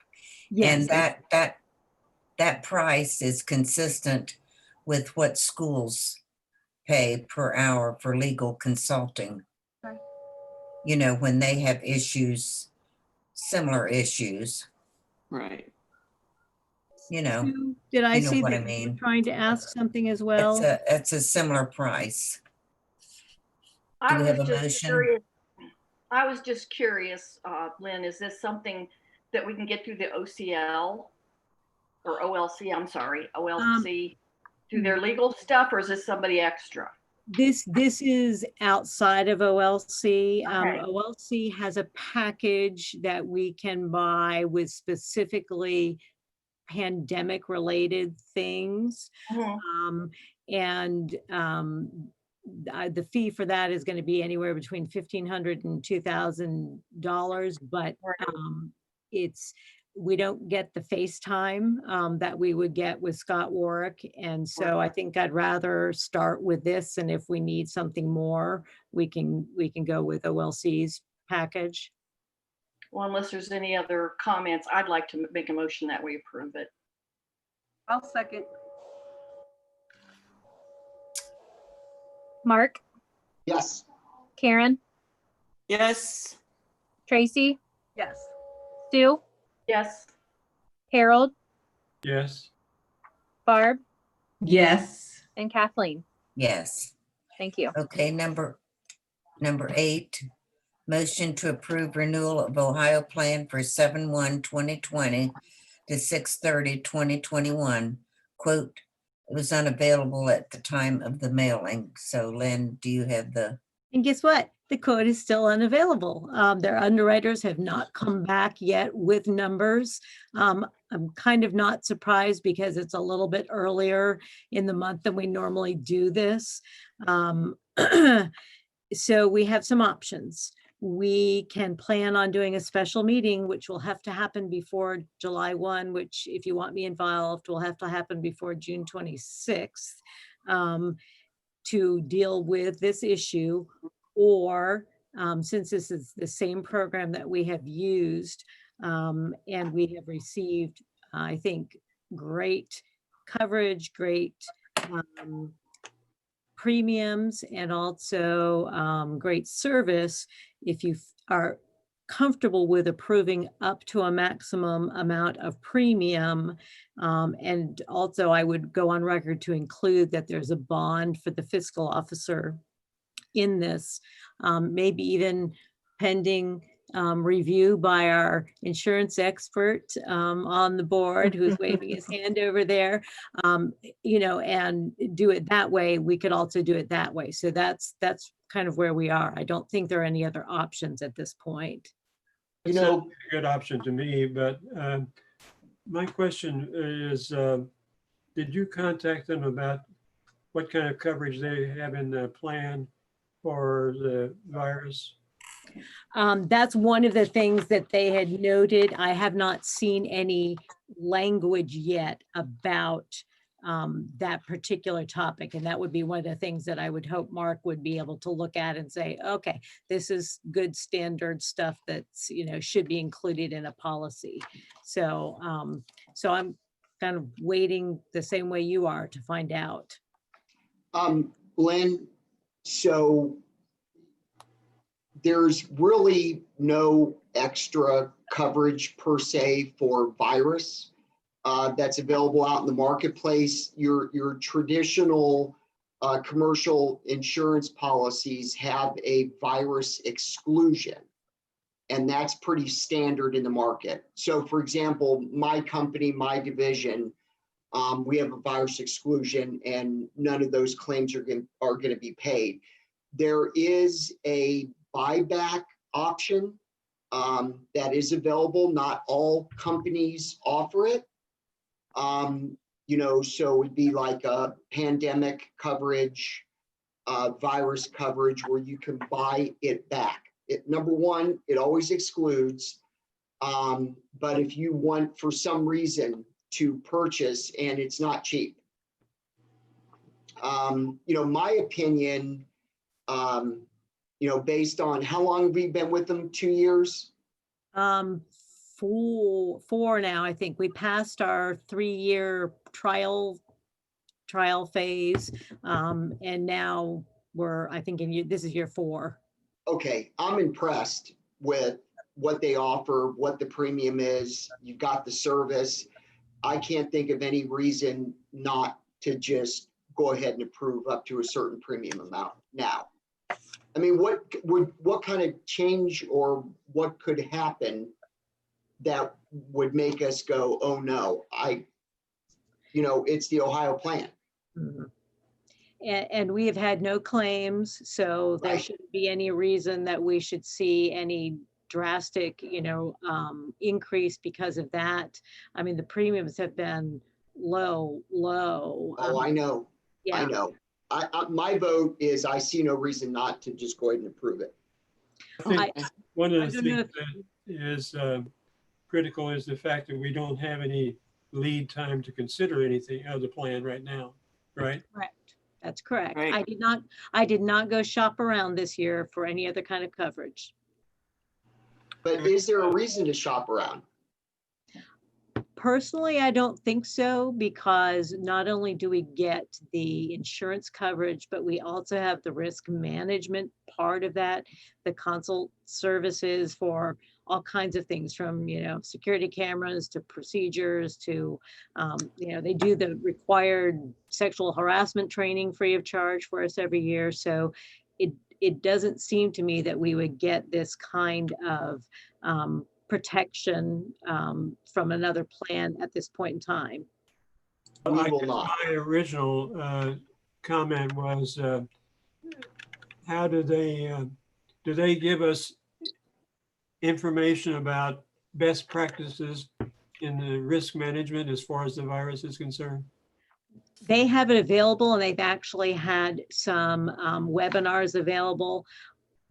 Yes. And that price is consistent with what schools pay per hour for legal consulting. Okay. You know, when they have issues, similar issues, Right. you know, Sue, did I you know see what that I you mean? were trying to ask something as well? It's a similar price. Do I we was have a just motion? curious. I was just curious, Lynn, is this something that we can get through the OCL or OLC? I'm sorry, OLC, through their legal stuff, or is this somebody extra? This is outside of OLC. Okay. OLC has a package that we can buy with specifically pandemic related things. And the fee for that is going to be anywhere between $1,500 and $2,000, but we don't get the FaceTime that we would get with Scott Warwick. And so I think I'd rather start with this. And if we need something more, we can go with OLC's package. Well, unless there's any other comments, I'd like to make a motion that we approve it. I'll second. Mark, Yes. Karen, Yes. Tracy, Yes. Sue, Yes. Harold, Yes. Barb, Yes. and Kathleen. Yes. Thank you. Okay, number 8, motion to approve renewal of Ohio plan for 7/1/2020 to 6/30/2021. Quote, it was unavailable at the time of the mailing. So Lynn, do you have the? And guess what? The quote is still unavailable. Their underwriters have not come back yet with numbers. I'm kind of not surprised because it's a little bit earlier in the month than we normally do this. So we have some options. We can plan on doing a special meeting, which will have to happen before July 1, which if you want me involved, will have to happen before June 26th to deal with this issue. Or since this is the same program that we have used and we have received, I think, great coverage, great premiums, and also great service. If you are comfortable with approving up to a maximum amount of premium, and also I would go on record to include that there's a bond for the fiscal officer in this, maybe even pending review by our insurance expert on the board who's waving his hand over there, you know, and do it that way. We could also do it that way. So that's kind of where we are. I don't think there are any other options at this point. You know, a good option to me, but my question is, did you contact them about what kind of coverage they have in the plan for the virus? That's one of the things that they had noted. I have not seen any language yet about that particular topic. And that would be one of the things that I would hope Mark would be able to look at and say, okay, this is good standard stuff that's, you know, should be included in a policy. So, so I'm kind of waiting the same way you are to find out. Lynn, so there's really no extra coverage per se for virus that's available out in the marketplace. Your traditional commercial insurance policies have a virus exclusion, and that's pretty standard in the market. So for example, my company, my division, we have a virus exclusion and none of those claims are going to be paid. There is a buyback option that is available. Not all companies offer it. You know, so it'd be like a pandemic coverage, virus coverage where you can buy it back. Number one, it always excludes. But if you want for some reason to purchase and it's not cheap, you know, my opinion, you know, based on how long we've been with them, 2 years. Four now, I think. We passed our 3-year trial phase. And now I think this is year 4. Okay, I'm impressed with what they offer, what the premium is. You've got the service. I can't think of any reason not to just go ahead and approve up to a certain premium amount now. I mean, what kind of change or what could happen that would make us go, oh no, you know, it's the Ohio plan. Mhm. And we have had no claims, so there Right. shouldn't be any reason that we should see any drastic, you know, increase because of that. I mean, the premiums have been low. Oh, I know. Yeah. I know. My vote is I see no reason not to just go ahead and approve it. I think one of I the don't know things that is critical is the fact that we don't have any lead time to consider anything of the plan right now, right? Correct. That's correct. Right. I did not go shop around this year for any other kind of coverage. But is there a reason to shop around? Personally, I don't think so, because not only do we get the insurance coverage, but we also have the risk management part of that, the consult services for all kinds of things, from, you know, security cameras to procedures to, you know, they do the required sexual harassment training free of charge for us every year. So it doesn't seem to me that we would get this kind of protection from another plan at this point in time. We I will guess not. my original comment was, how do they give us information about best practices in the risk management as far as the virus is concerned? They have it available, and they've actually had some webinars available.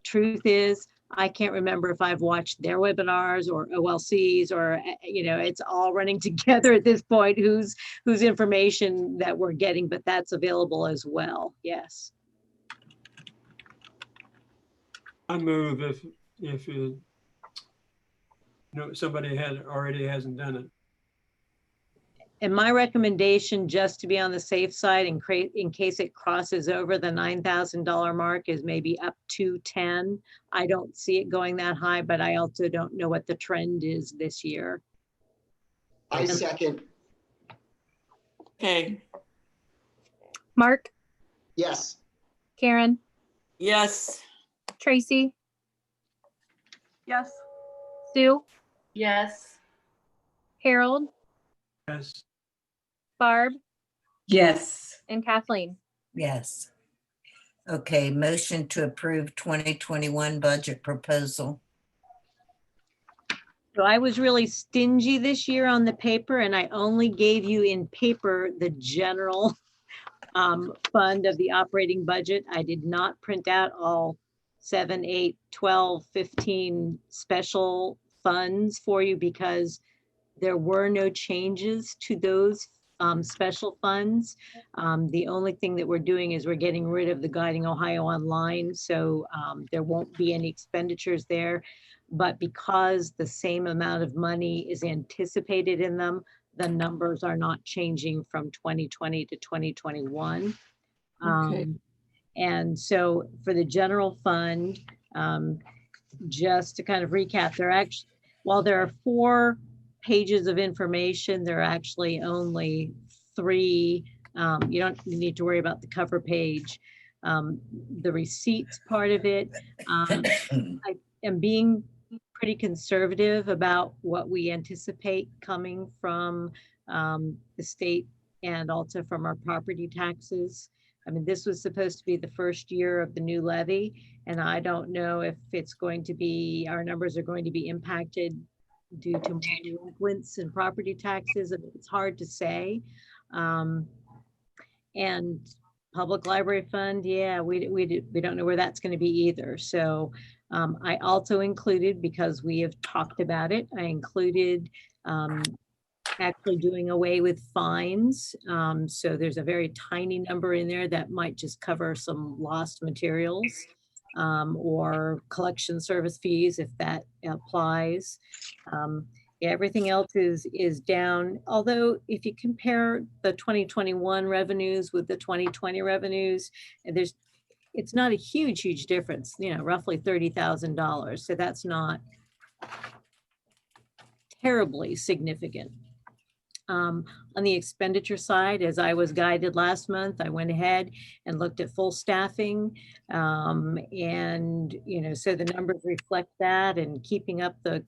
Truth is, I can't remember if I've watched their webinars or OLCs, or, you know, it's all running together at this point, whose information that we're getting, but that's available as well. Yes. I move if you know, somebody already hasn't done it. And my recommendation, just to be on the safe side, in case it crosses over the $9,000 mark, is maybe up to 10. I don't see it going that high, but I also don't know what the trend is this year. I second. Okay. Mark, Yes. Karen, Yes. Tracy, Yes. Sue, Yes. Harold, Yes. Barb, Yes. and Kathleen. Yes. Okay, motion to approve 2021 budget proposal. So I was really stingy this year on the paper, and I only gave you in paper the general fund of the operating budget. I did not print out all 7, 8, 12, 15 special funds for you, because there were no changes to those special funds. The only thing that we're doing is we're getting rid of the Guiding Ohio Online, so there won't be any expenditures there. But because the same amount of money is anticipated in them, the numbers are not changing from 2020 to 2021. Okay. And so for the general fund, just to kind of recap, while there are 4 pages of information, there are actually only 3. You don't need to worry about the cover page. The receipts part of it, I am being pretty conservative about what we anticipate coming from the state and also from our property taxes. I mean, this was supposed to be the first year of the new levy, and I don't know if it's going to be, our numbers are going to be impacted due to delinquents and property taxes. And it's hard to say. And public library fund, yeah, we don't know where that's going to be either. So I also included, because we have talked about it, I included actually doing away with fines. So there's a very tiny number in there that might just cover some lost materials or collection service fees if that applies. Yeah, everything else is down. Although if you compare the 2021 revenues with the 2020 revenues, it's not a huge difference, you know, roughly $30,000. So that's not terribly significant. On the expenditure side, as I was guided last month, I went ahead and looked at full staffing. And, you know, so the numbers reflect that, and keeping up the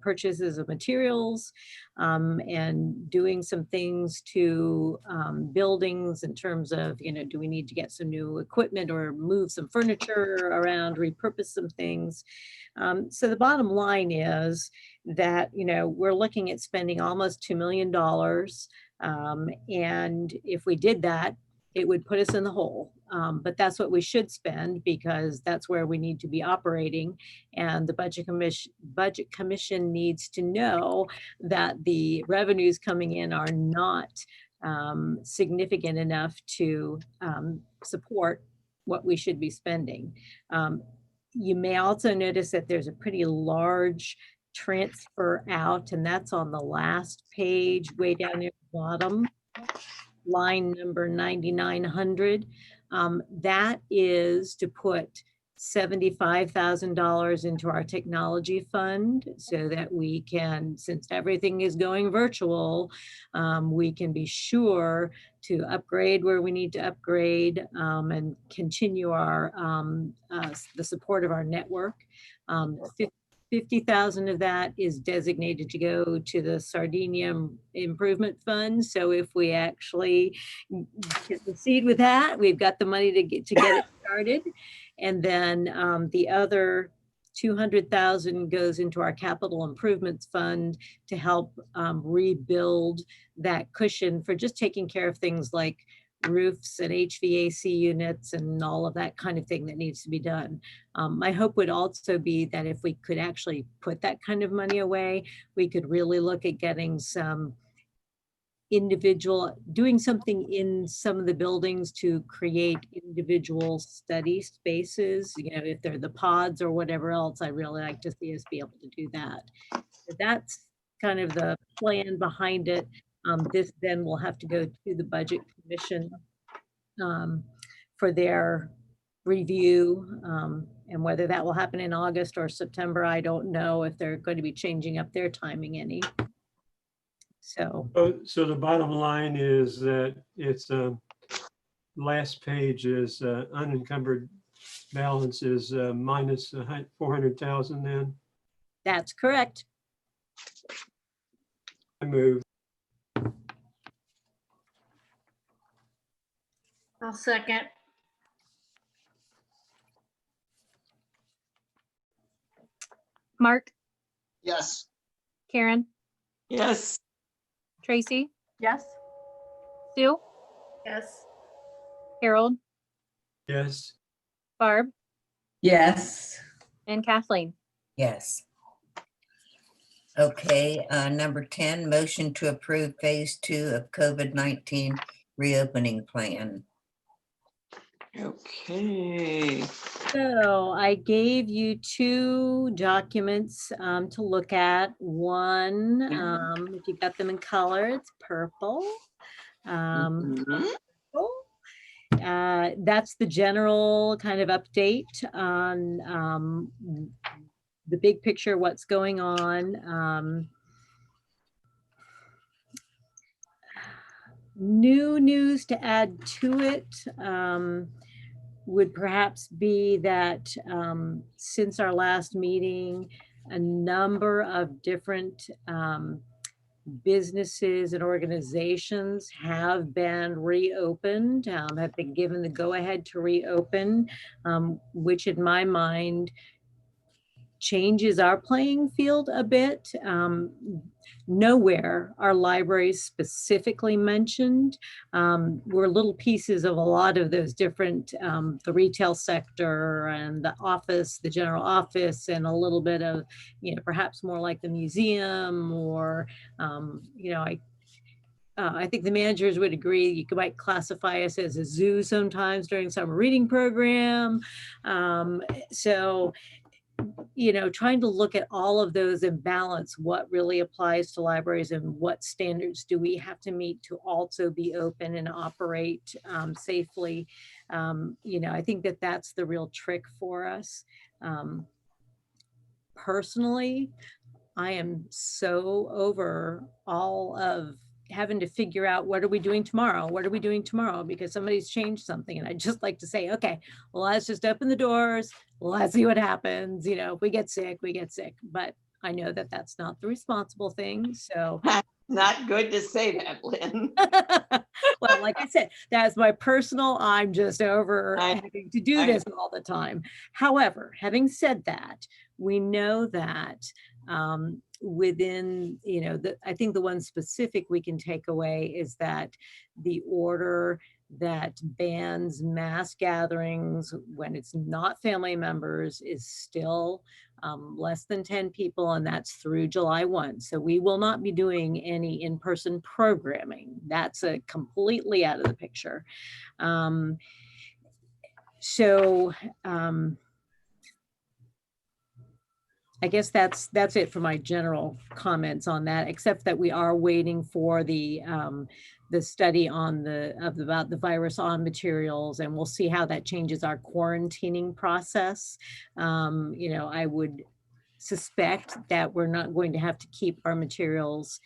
purchases of materials and doing some things to buildings in terms of, you know, do we need to get some new equipment or move some furniture around, repurpose some things. So the bottom line is that, you know, we're looking at spending almost $2 million. And if we did that, it would put us in the hole. But that's what we should spend, because that's where we need to be operating. And the Budget Commission needs to know that the revenues coming in are not significant enough to support what we should be spending. You may also notice that there's a pretty large transfer out, and that's on the last page, way down near the bottom, line number 9,900. That is to put $75,000 into our technology fund so that we can, since everything is going virtual, we can be sure to upgrade where we need to upgrade and continue our the support of our network. 50,000 of that is designated to go to the Sardinia Improvement Fund. So if we actually proceed with that, we've got the money to get it started. And then the other 200,000 goes into our capital improvements fund to help rebuild that cushion for just taking care of things like roofs and HVAC units and all of that kind of thing that needs to be done. My hope would also be that if we could actually put that kind of money away, we could really look at getting some doing something in some of the buildings to create individual study spaces, you know, if they're the pods or whatever else. I really like to see us be able to do that. So that's kind of the plan behind it. This then will have to go to the Budget Commission for their review. And whether that will happen in August or September, I don't know if they're going to be changing up their timing any. So the bottom line is that it's last page is unencumbered balance is minus 400,000 then? That's correct. I move. I'll second. Mark, Yes. Karen, Yes. Tracy, Yes. Sue, Yes. Harold, Yes. Barb, Yes. and Kathleen. Yes. Okay, number 10, motion to approve phase 2 of COVID-19 reopening plan. Okay. So I gave you 2 documents to look at. One, if you got them in color, it's purple. That's the general kind of update on the big picture, what's going on. New news to add to it would perhaps be that since our last meeting, a number of different businesses and organizations have been reopened, have been given the go-ahead to reopen, which in my mind changes our playing field a bit. Nowhere are libraries specifically mentioned. We're little pieces of a lot of those different, the retail sector and the office, the general office, and a little bit of, perhaps more like the museum or, I think the managers would agree you might classify us as a zoo sometimes during summer reading program. So, trying to look at all of those and balance what really applies to libraries and what standards do we have to meet to also be open and operate safely. I think that that's the real trick for us. Personally, I am so over all of having to figure out what are we doing tomorrow? What are we doing tomorrow? Because somebody's changed something. And I just like to say, okay, well, let's just open the doors. Let's see what happens. If we get sick, we get sick. But I know that that's not the responsible thing. So not good to say that, Lynn. Well, like I said, that's my personal, I'm just over having to do this all the time. However, having said that, we know that within, I think the one specific we can take away is that the order that bans mass gatherings when it's not family members is still less than 10 people, and that's through July 1. So we will not be doing any in-person programming. That's completely out of the picture. I guess that's it for my general comments on that, except that we are waiting for the study on about the virus on materials, and we'll see how that changes our quarantining process. I would suspect that we're not going to have to keep our materials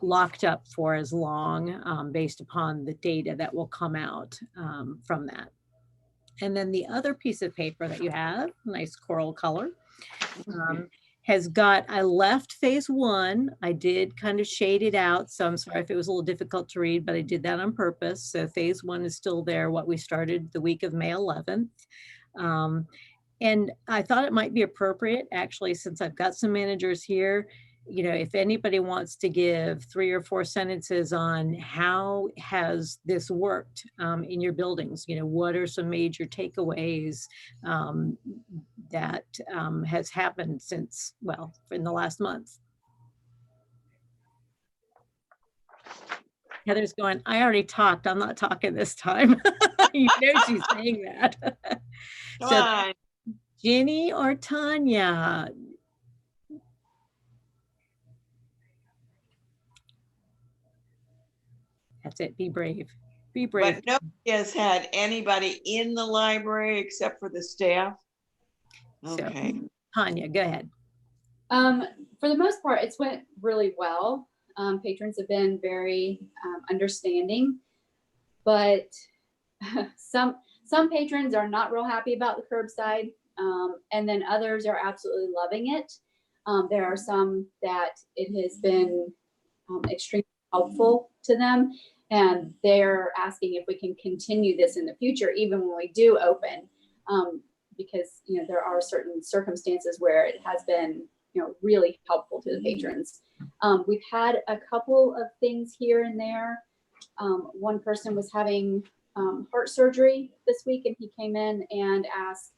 locked up for as long based upon the data that will come out from that. And then the other piece of paper that you have, nice coral color, has got, I left phase 1. I did kind of shade it out. So I'm sorry if it was a little difficult to read, but I did that on purpose. So phase 1 is still there, what we started the week of May 11th. And I thought it might be appropriate, actually, since I've got some managers here, if anybody wants to give 3 or 4 sentences on how has this worked in your buildings, what are some major takeaways that has happened since, well, in the last month. Heather's going, I already talked. I'm not talking this time. She's saying that. So, Ginny or Tanya? That's it. Be brave. Be brave. But nobody has had anybody in the library except for the staff. Okay. So, Tanya, go ahead. For the most part, it's went really well. Patrons have been very understanding, but some patrons are not real happy about the curbside, and then others are absolutely loving it. There are some that it has been extremely helpful to them, and they're asking if we can continue this in the future, even when we do open, because there are certain circumstances where it has been really helpful to the patrons. We've had a couple of things here and there. One person was having heart surgery this week, and he came in and asked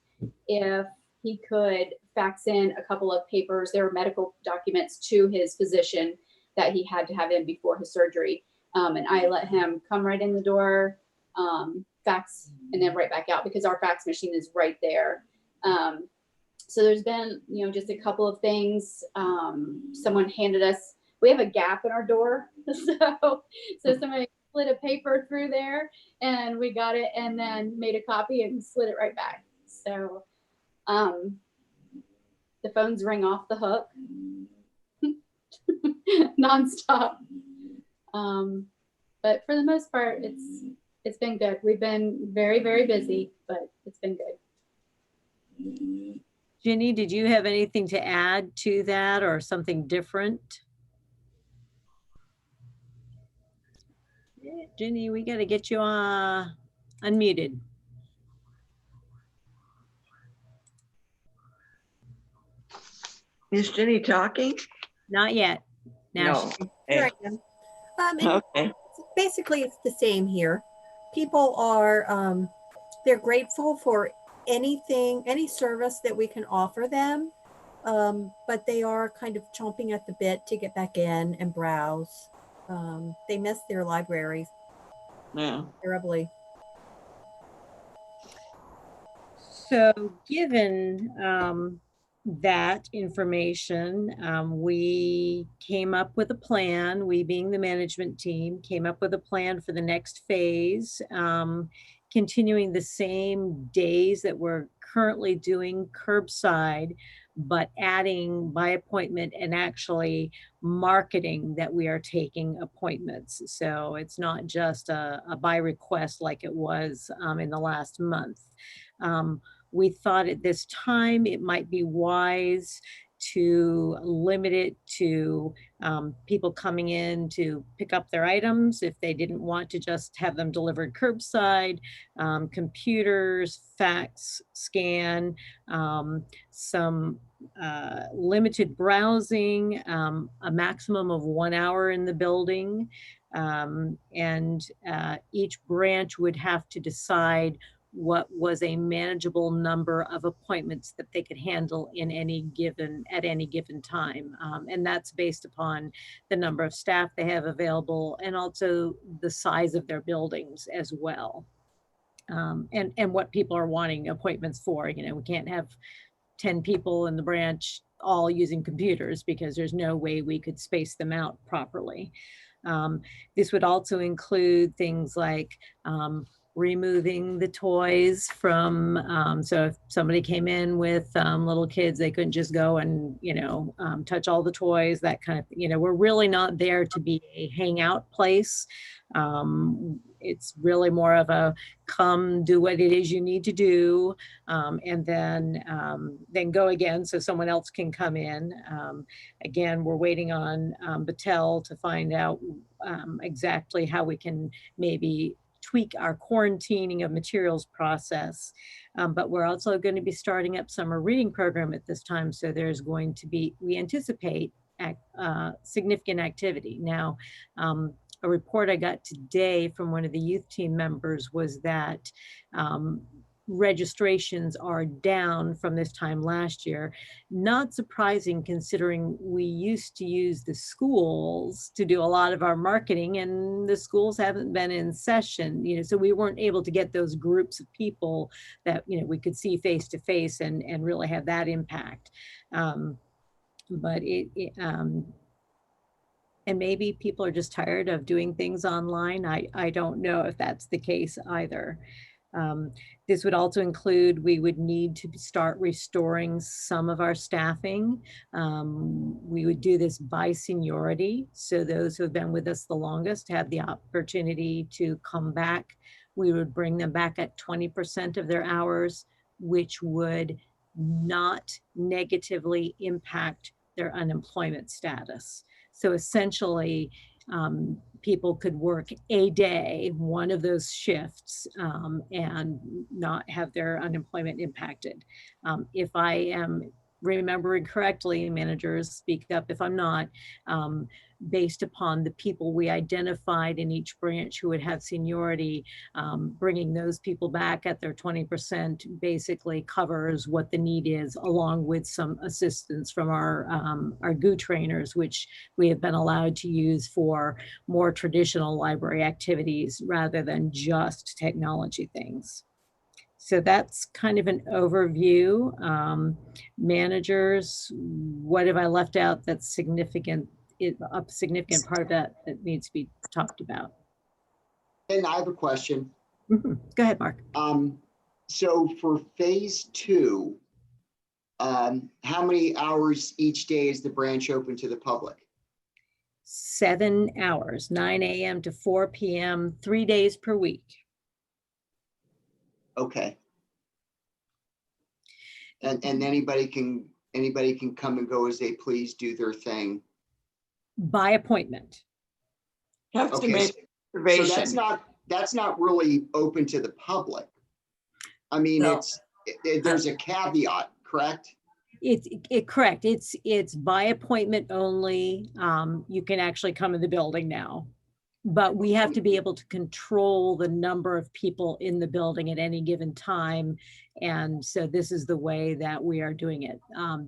if he could fax in a couple of papers. There were medical documents to his physician that he had to have in before his surgery. And I let him come right in the door, fax, and then right back out, because our fax machine is right there. So there's been, just a couple of things. Someone handed us, we have a gap in our door. So somebody slid a paper through there, and we got it and then made a copy and slid it right back. So the phones ring off the hook nonstop. But for the most part, it's been good. We've been very, very busy, but it's been good. Ginny, did you have anything to add to that or something different? Ginny, we got to get you unmuted. Is Jenny talking? Not yet. Now No. Here Okay. I am. And Okay. basically, it's the same here. People are, they're grateful for anything, any service that we can offer them. But they are kind of chomping at the bit to get back in and browse. They miss their libraries Yeah. terribly. So given that information, we came up with a plan, we being the management team, came up with a plan for the next phase, continuing the same days that we're currently doing curbside, but adding by appointment and actually marketing that we are taking appointments. So it's not just a by request like it was in the last month. We thought at this time it might be wise to limit it to people coming in to pick up their items if they didn't want to just have them delivered curbside, computers, fax, scan, some limited browsing, a maximum of 1 hour in the building, and each branch would have to decide what was a manageable number of appointments that they could handle at any given time. And that's based upon the number of staff they have available and also the size of their buildings as well. And what people are wanting appointments for. You know, we can't have 10 people in the branch all using computers because there's no way we could space them out properly. This would also include things like removing the toys from, so if somebody came in with little kids, they couldn't just go and, touch all the toys, that kind of, we're really not there to be a hangout place. It's really more of a come do what it is you need to do, and then go again so someone else can come in. Again, we're waiting on Battelle to find out exactly how we can maybe tweak our quarantining of materials process. But we're also going to be starting up summer reading program at this time. So there's going to be, we anticipate significant activity. Now, a report I got today from one of the youth team members was that registrations are down from this time last year. Not surprising considering we used to use the schools to do a lot of our marketing and the schools haven't been in session, so we weren't able to get those groups of people that, we could see face to face and really have that impact. But and maybe people are just tired of doing things online. I don't know if that's the case either. This would also include, we would need to start restoring some of our staffing. We would do this by seniority. So those who have been with us the longest have the opportunity to come back. We would bring them back at 20% of their hours, which would not negatively impact their unemployment status. So essentially, people could work a day, one of those shifts, and not have their unemployment impacted. If I am remembering correctly, managers speak up if I'm not, based upon the people we identified in each branch who would have seniority, bringing those people back at their 20% basically covers what the need is, along with some assistance from our GU trainers, which we have been allowed to use for more traditional library activities rather than just technology things. So that's kind of an overview. Managers, what have I left out that's significant, a significant part of that needs to be talked about? And I have a question. Go ahead, Mark. So for phase 2, how many hours each day is the branch open to the public? 7 hours, 9 a.m. to 4 p.m., 3 days per week. Okay. And anybody can come and go as they please, do their thing. By appointment. Have to Okay, make So that's Reservation. that's not really open to the public. I mean, No. there's a caveat, correct? Correct. It's by appointment only. You can actually come in the building now. But we have to be able to control the number of people in the building at any given time. And so this is the way that we are doing it.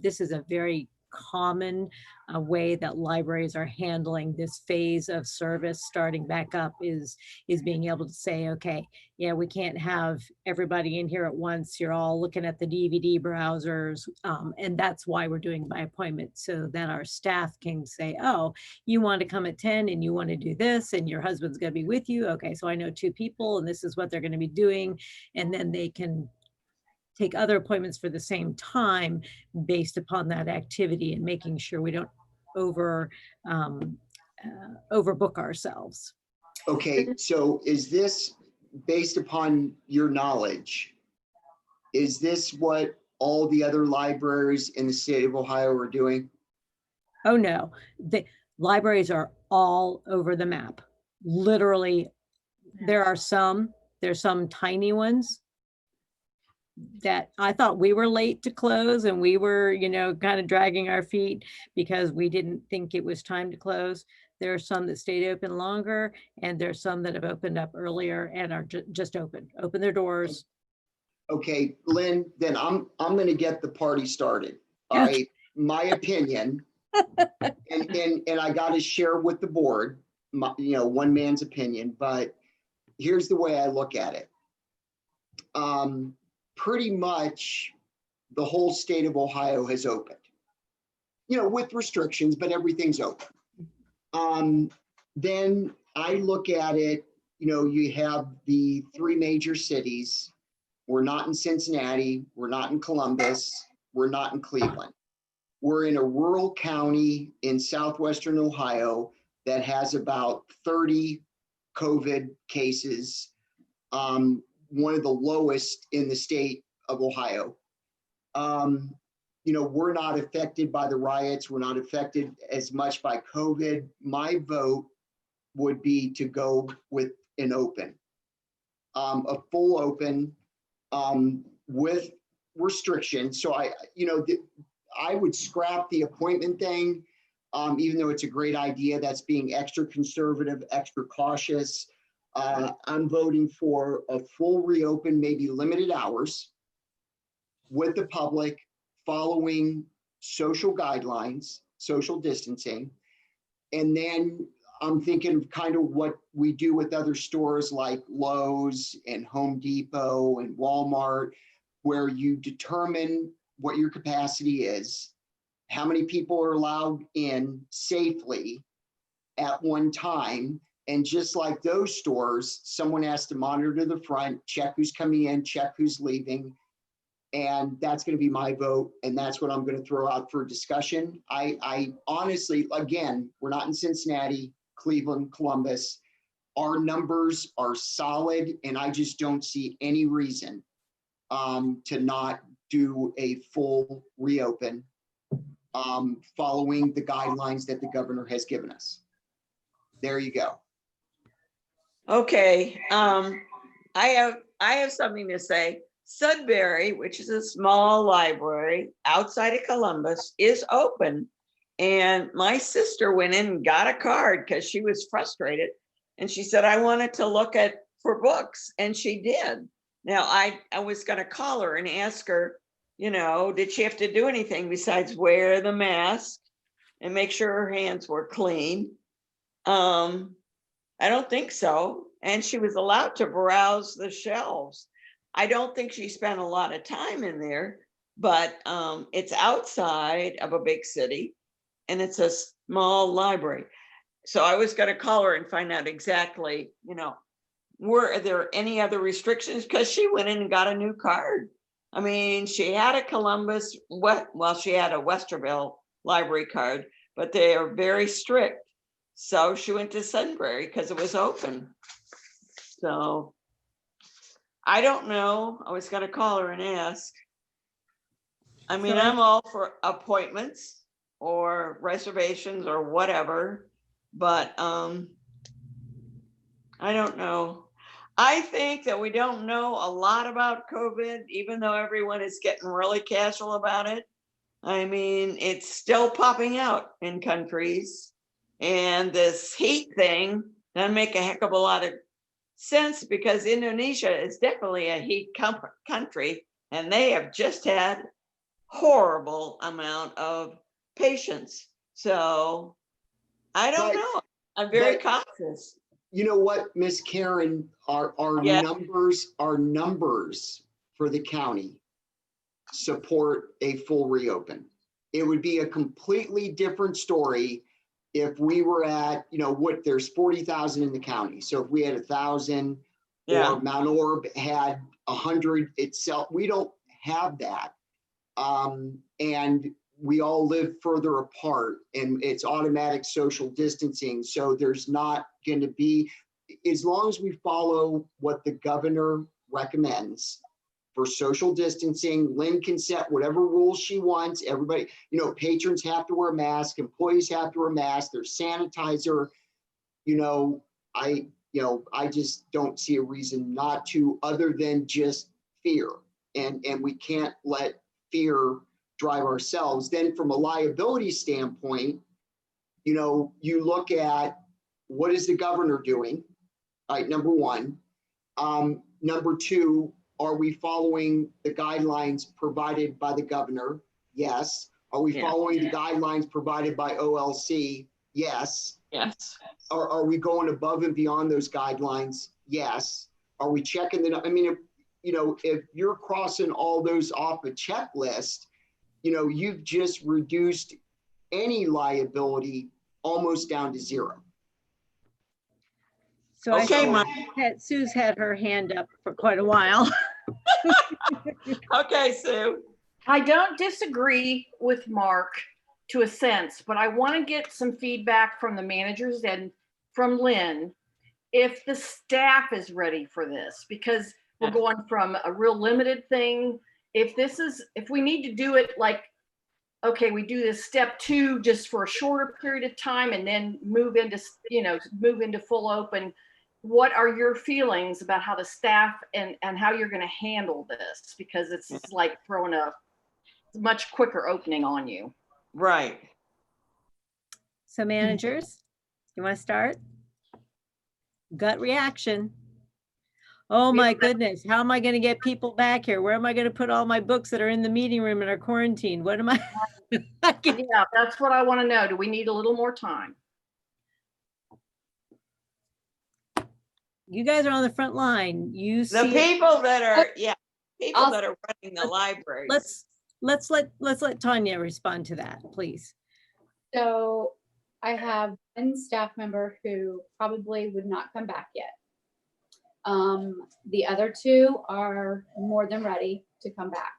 This is a very common way that libraries are handling this phase of service starting back up is being able to say, okay, yeah, we can't have everybody in here at once. You're all looking at the DVD browsers. And that's why we're doing by appointment, so that our staff can say, oh, you want to come at 10 and you want to do this and your husband's going to be with you. Okay, so I know 2 people and this is what they're going to be doing. And then they can take other appointments for the same time based upon that activity and making sure we don't overbook ourselves. Okay, so is this based upon your knowledge? Is this what all the other libraries in the state of Ohio are doing? Oh no, the libraries are all over the map. Literally, there's some tiny ones that I thought we were late to close and we were, kind of dragging our feet because we didn't think it was time to close. There are some that stayed open longer and there's some that have opened up earlier and are just open their doors. Okay, Lynn, then I'm going to get the party started. All right, my opinion, and I got to share with the board, one man's opinion, but here's the way I look at it. Pretty much the whole state of Ohio has opened, with restrictions, but everything's open. Then I look at it, you have the 3 major cities. We're not in Cincinnati. We're not in Columbus. We're not in Cleveland. We're in a rural county in southwestern Ohio that has about 30 COVID cases. One of the lowest in the state of Ohio. We're not affected by the riots. We're not affected as much by COVID. My vote would be to go with an open, a full open with restrictions. So I would scrap the appointment thing, even though it's a great idea. That's being extra conservative, extra cautious. I'm voting for a full reopen, maybe limited hours with the public, following social guidelines, social distancing. And then I'm thinking of kind of what we do with other stores like Lowe's and Home Depot and Walmart, where you determine what your capacity is, how many people are allowed in safely at one time. And just like those stores, someone has to monitor the front, check who's coming in, check who's leaving. And that's going to be my vote. And that's what I'm going to throw out for discussion. I honestly, again, we're not in Cincinnati, Cleveland, Columbus. Our numbers are solid. And I just don't see any reason to not do a full reopen following the guidelines that the governor has given us. There you go. Okay, I have something to say. Sudbury, which is a small library outside of Columbus, is open. And my sister went in and got a card because she was frustrated. And she said, I wanted to look for books. And she did. Now, I was going to call her and ask her, did she have to do anything besides wear the mask and make sure her hands were clean? I don't think so. And she was allowed to browse the shelves. I don't think she spent a lot of time in there, but it's outside of a big city and it's a small library. So I was going to call her and find out exactly, were there any other restrictions? Because she went in and got a new card. I mean, she had a Columbus, she had a Westerville library card, but they are very strict. So she went to Sudbury because it was open. So I don't know. I was going to call her and ask. I mean, I'm all for appointments or reservations or whatever, but I I don't know. I think that we don't know a lot about COVID, even though everyone is getting really casual about it. I mean, it's still popping out in countries. And this heat thing doesn't make a heck of a lot of sense because Indonesia is definitely a heat country, and they have just had horrible amount of patients. So I don't But- know. I'm very but- cautious. You know what, Miss Karen, our Yeah. numbers for the county support a full reopen. It would be a completely different story if we were at, there's 40,000 in the county. So if we had 1,000 Yeah. or Mount Orb had 100 itself, we don't have that. And we all live further apart and it's automatic social distancing. So there's not going to be, as long as we follow what the governor recommends for social distancing, Lynn can set whatever rules she wants. Everybody, patrons have to wear a mask, employees have to wear a mask, there's sanitizer. I just don't see a reason not to, other than just fear. And we can't let fear drive ourselves. Then from a liability standpoint, you look at what is the governor doing, right? Number one. Number two, are we following the guidelines provided by the governor? Yes. Are we following the guidelines provided by OLC? Yes. Yes. Are we going above and beyond those guidelines? Yes. Are we checking if you're crossing all those off a checklist, you've just reduced any liability almost down to zero. So Sue's had her hand up for quite a while. Okay, Sue. I don't disagree with Mark to a sense, but I want to get some feedback from the managers and from Lynn if the staff is ready for this, because we're going from a real limited thing. If we need to do it like, okay, we do this step 2 just for a shorter period of time and then move into full open. What are your feelings about how the staff and how you're going to handle this? Because it's like throwing a much quicker opening on you. Right. So managers, you want to start? Gut reaction. Oh my goodness, how am I going to get people back here? Where am I going to put all my books that are in the meeting room and are quarantined? What am I? Yeah, that's what I want to know. Do we need a little more time? You guys are on the front line. You The see people that are, that are running the libraries. Let's let Tanya respond to that, please. So I have one staff member who probably would not come back yet. The other 2 are more than ready to come back.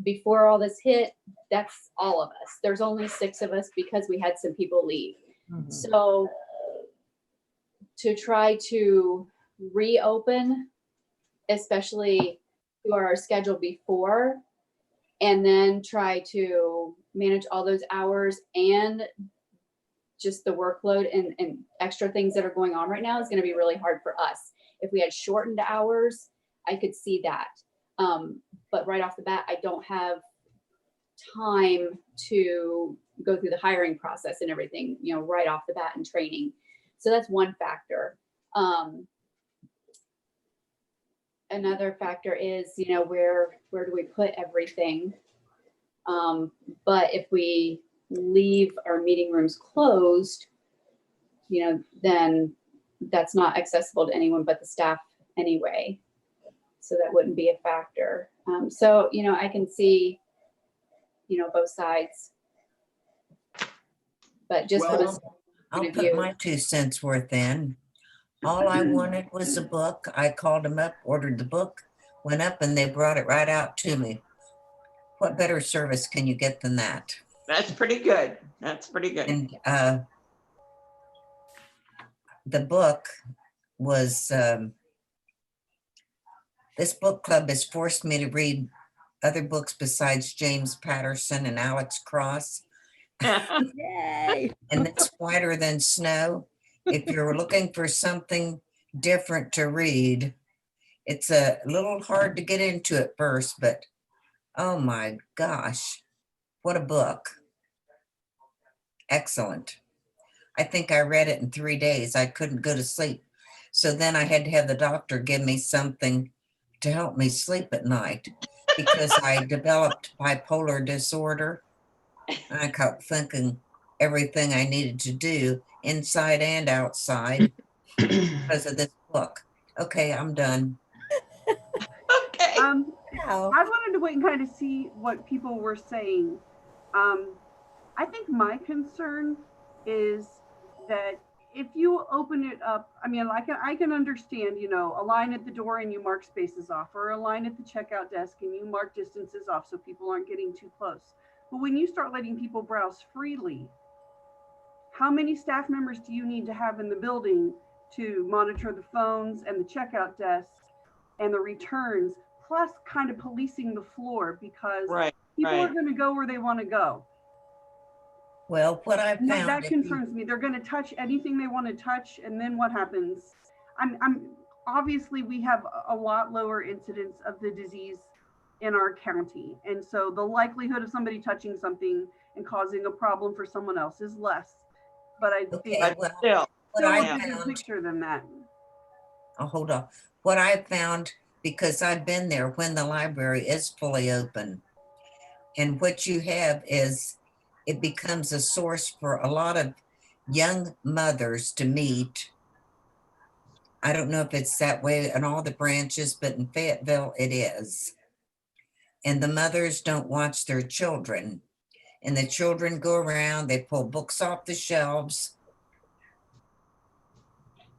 Before all this hit, that's all of us. There's only 6 of us because we had some people leave. Mhm. So to try to reopen, especially to our schedule before, and then try to manage all those hours and just the workload and extra things that are going on right now is going to be really hard for us. If we had shortened hours, I could see that. But right off the bat, I don't have time to go through the hiring process and everything, right off the bat and training. So that's one factor. Another factor is, where do we put everything? But if we leave our meeting rooms closed, then that's not accessible to anyone but the staff anyway. So that wouldn't be a factor. So, I can see, both sides. But just from a I'll put my 2 cents worth in. All I wanted was a book. I called them up, ordered the book, went up, and they brought it right out to me. What better service can you get than that? That's pretty good. That's pretty good. And the book was, this book club has forced me to read other books besides James Patterson and Alex Cross. Yay. And it's whiter than snow. If you're looking for something different to read. It's a little hard to get into at first, but oh my gosh, what a book. Excellent. I think I read it in 3 days. I couldn't go to sleep. So then I had to have the doctor give me something to help me sleep at night because I developed bipolar disorder. And I kept thinking everything I needed to do inside and outside because of this book. Okay, I'm done. Okay. Wow. I wanted to wait and kind of see what people were saying. I think my concern is that if you open it up, I mean, I can understand, you know, a line at the door and you mark spaces off, or a line at the checkout desk and you mark distances off so people aren't getting too close. But when you start letting people browse freely, how many staff members do you need to have in the building to monitor the phones and the checkout desk and the returns, plus kind of policing the floor, because Right, people right. are going to go where they want to go. Well, what I found, That concerns me. They're going to touch anything they want to touch, and then what happens? I'm obviously we have a lot lower incidence of the disease in our county, and so the likelihood of somebody touching something and causing a problem for someone else is less. But I think okay, well, Still, what still I a bigger found, picture than that. oh, hold on. What I found, because I've been there when the library is fully open, and what you have is it becomes a source for a lot of young mothers to meet. I don't know if it's that way in all the branches, but in Fayetteville it is. And the mothers don't watch their children. And the children go around, they pull books off the shelves.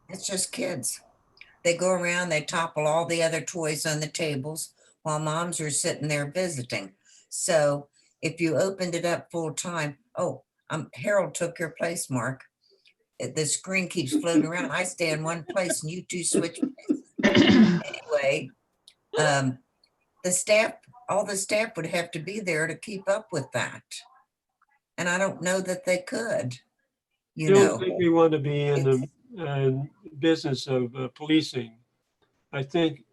It's just kids. They go around, they topple all the other toys on the tables while moms are sitting there visiting. So if you opened it up full time, oh, Harold took your place, Mark. The screen keeps floating around. I stay in one place and you two switch places. Anyway, all the staff would have to be there to keep up with that. And I don't know that they could, I you don't know. think we want to be in It's- the business of policing. I think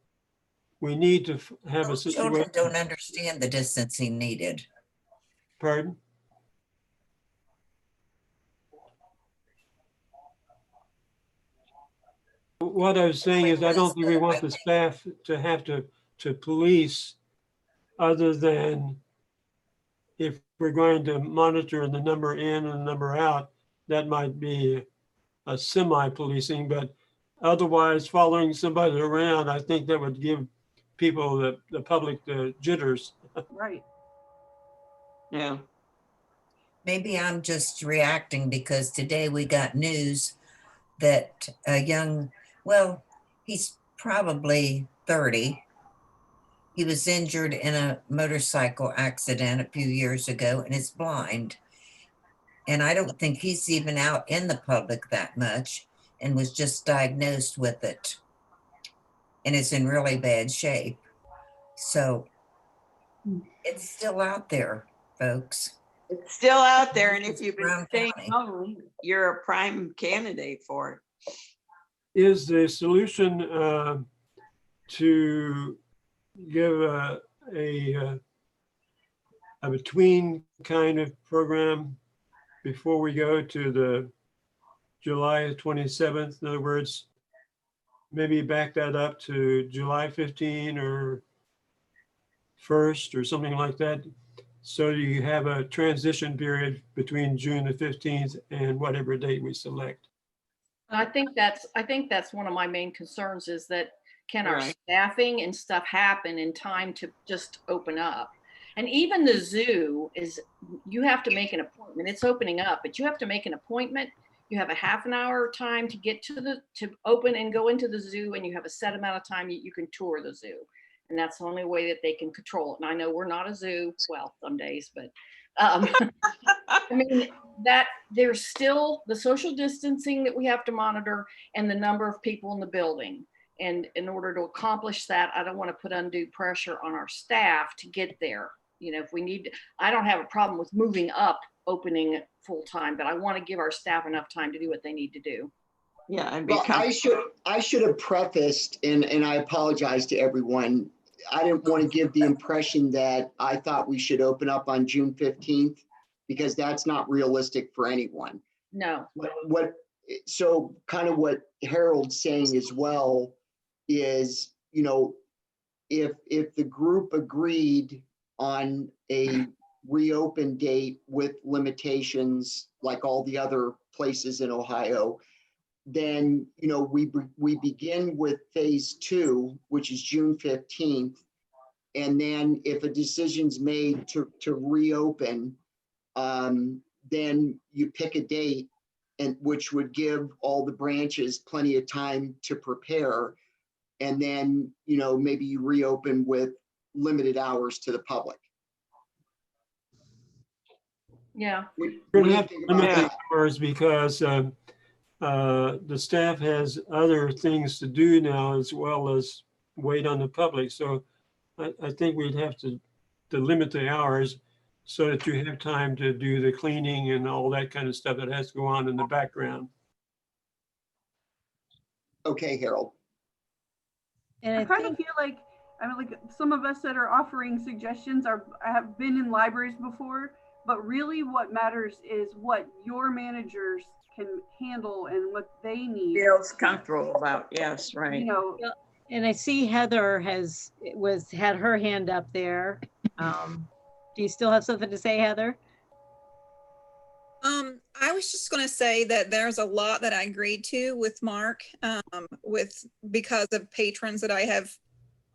we need to have a Those children situation. don't understand the distancing needed. Pardon? What I was saying is I don't think we want the staff to have to police other than if we're going to monitor the number in and the number out, that might be a semi-policing, but otherwise following somebody around, I think that would give people, the public, the jitters. Right. Yeah. Maybe I'm just reacting because today we got news that a young, well, he's probably 30. He was injured in a motorcycle accident a few years ago and is blind. And I don't think he's even out in the public that much and was just diagnosed with it and is in really bad shape. So it's still out there, folks. It's still out there, and if you've been Brown staying County. home, you're a prime candidate for it. Is the solution to give a between kind of program before we go to the July 27th? In other words, maybe back that up to July 15 or 1st or something like that. So you have a transition period between June the 15th and whatever date we select. I think that's one of my main concerns is that can our Right. staffing and stuff happen in time to just open up? And even the zoo is, you have to make an appointment. It's opening up, but you have to make an appointment. You have a half an hour time to get to open and go into the zoo, and you have a set amount of time you can tour the zoo. And that's the only way that they can control it. And I know we're not a zoo, well, some days, but I mean, that there's still the social distancing that we have to monitor and the number of people in the building. And in order to accomplish that, I don't want to put undue pressure on our staff to get there. You know, if we need, I don't have a problem with moving up, opening full time, but I want to give our staff enough time to do what they need to do. Yeah, and Well, become, I should have prefaced, and I apologize to everyone. I didn't want to give the impression that I thought we should open up on June 15th, because that's not realistic for anyone. No. So kind of what Harold's saying as well is, you know, if the group agreed on a reopen date with limitations like all the other places in Ohio, then, you know, we begin with phase 2, which is June 15th. And then if a decision's made to reopen, then you pick a date, and which would give all the branches plenty of time to prepare. And then, you know, maybe you reopen with limited hours to the public. Yeah. What We're do gonna you have to think about limit the that? hours because the staff has other things to do now as well as wait on the public. So I think we'd have to limit the hours so that you have time to do the cleaning and all that kind of stuff that has to go on in the background. Okay, Harold. And I I kind of think, feel like, I mean, like some of us that are offering suggestions have been in libraries before, but really what matters is what your managers can handle and what they need. feels comfortable about, yes, right. You know, and I see Heather had her hand up there. Do you still have something to say, Heather? I was just going to say that there's a lot that I agreed to with Mark, because of patrons that I have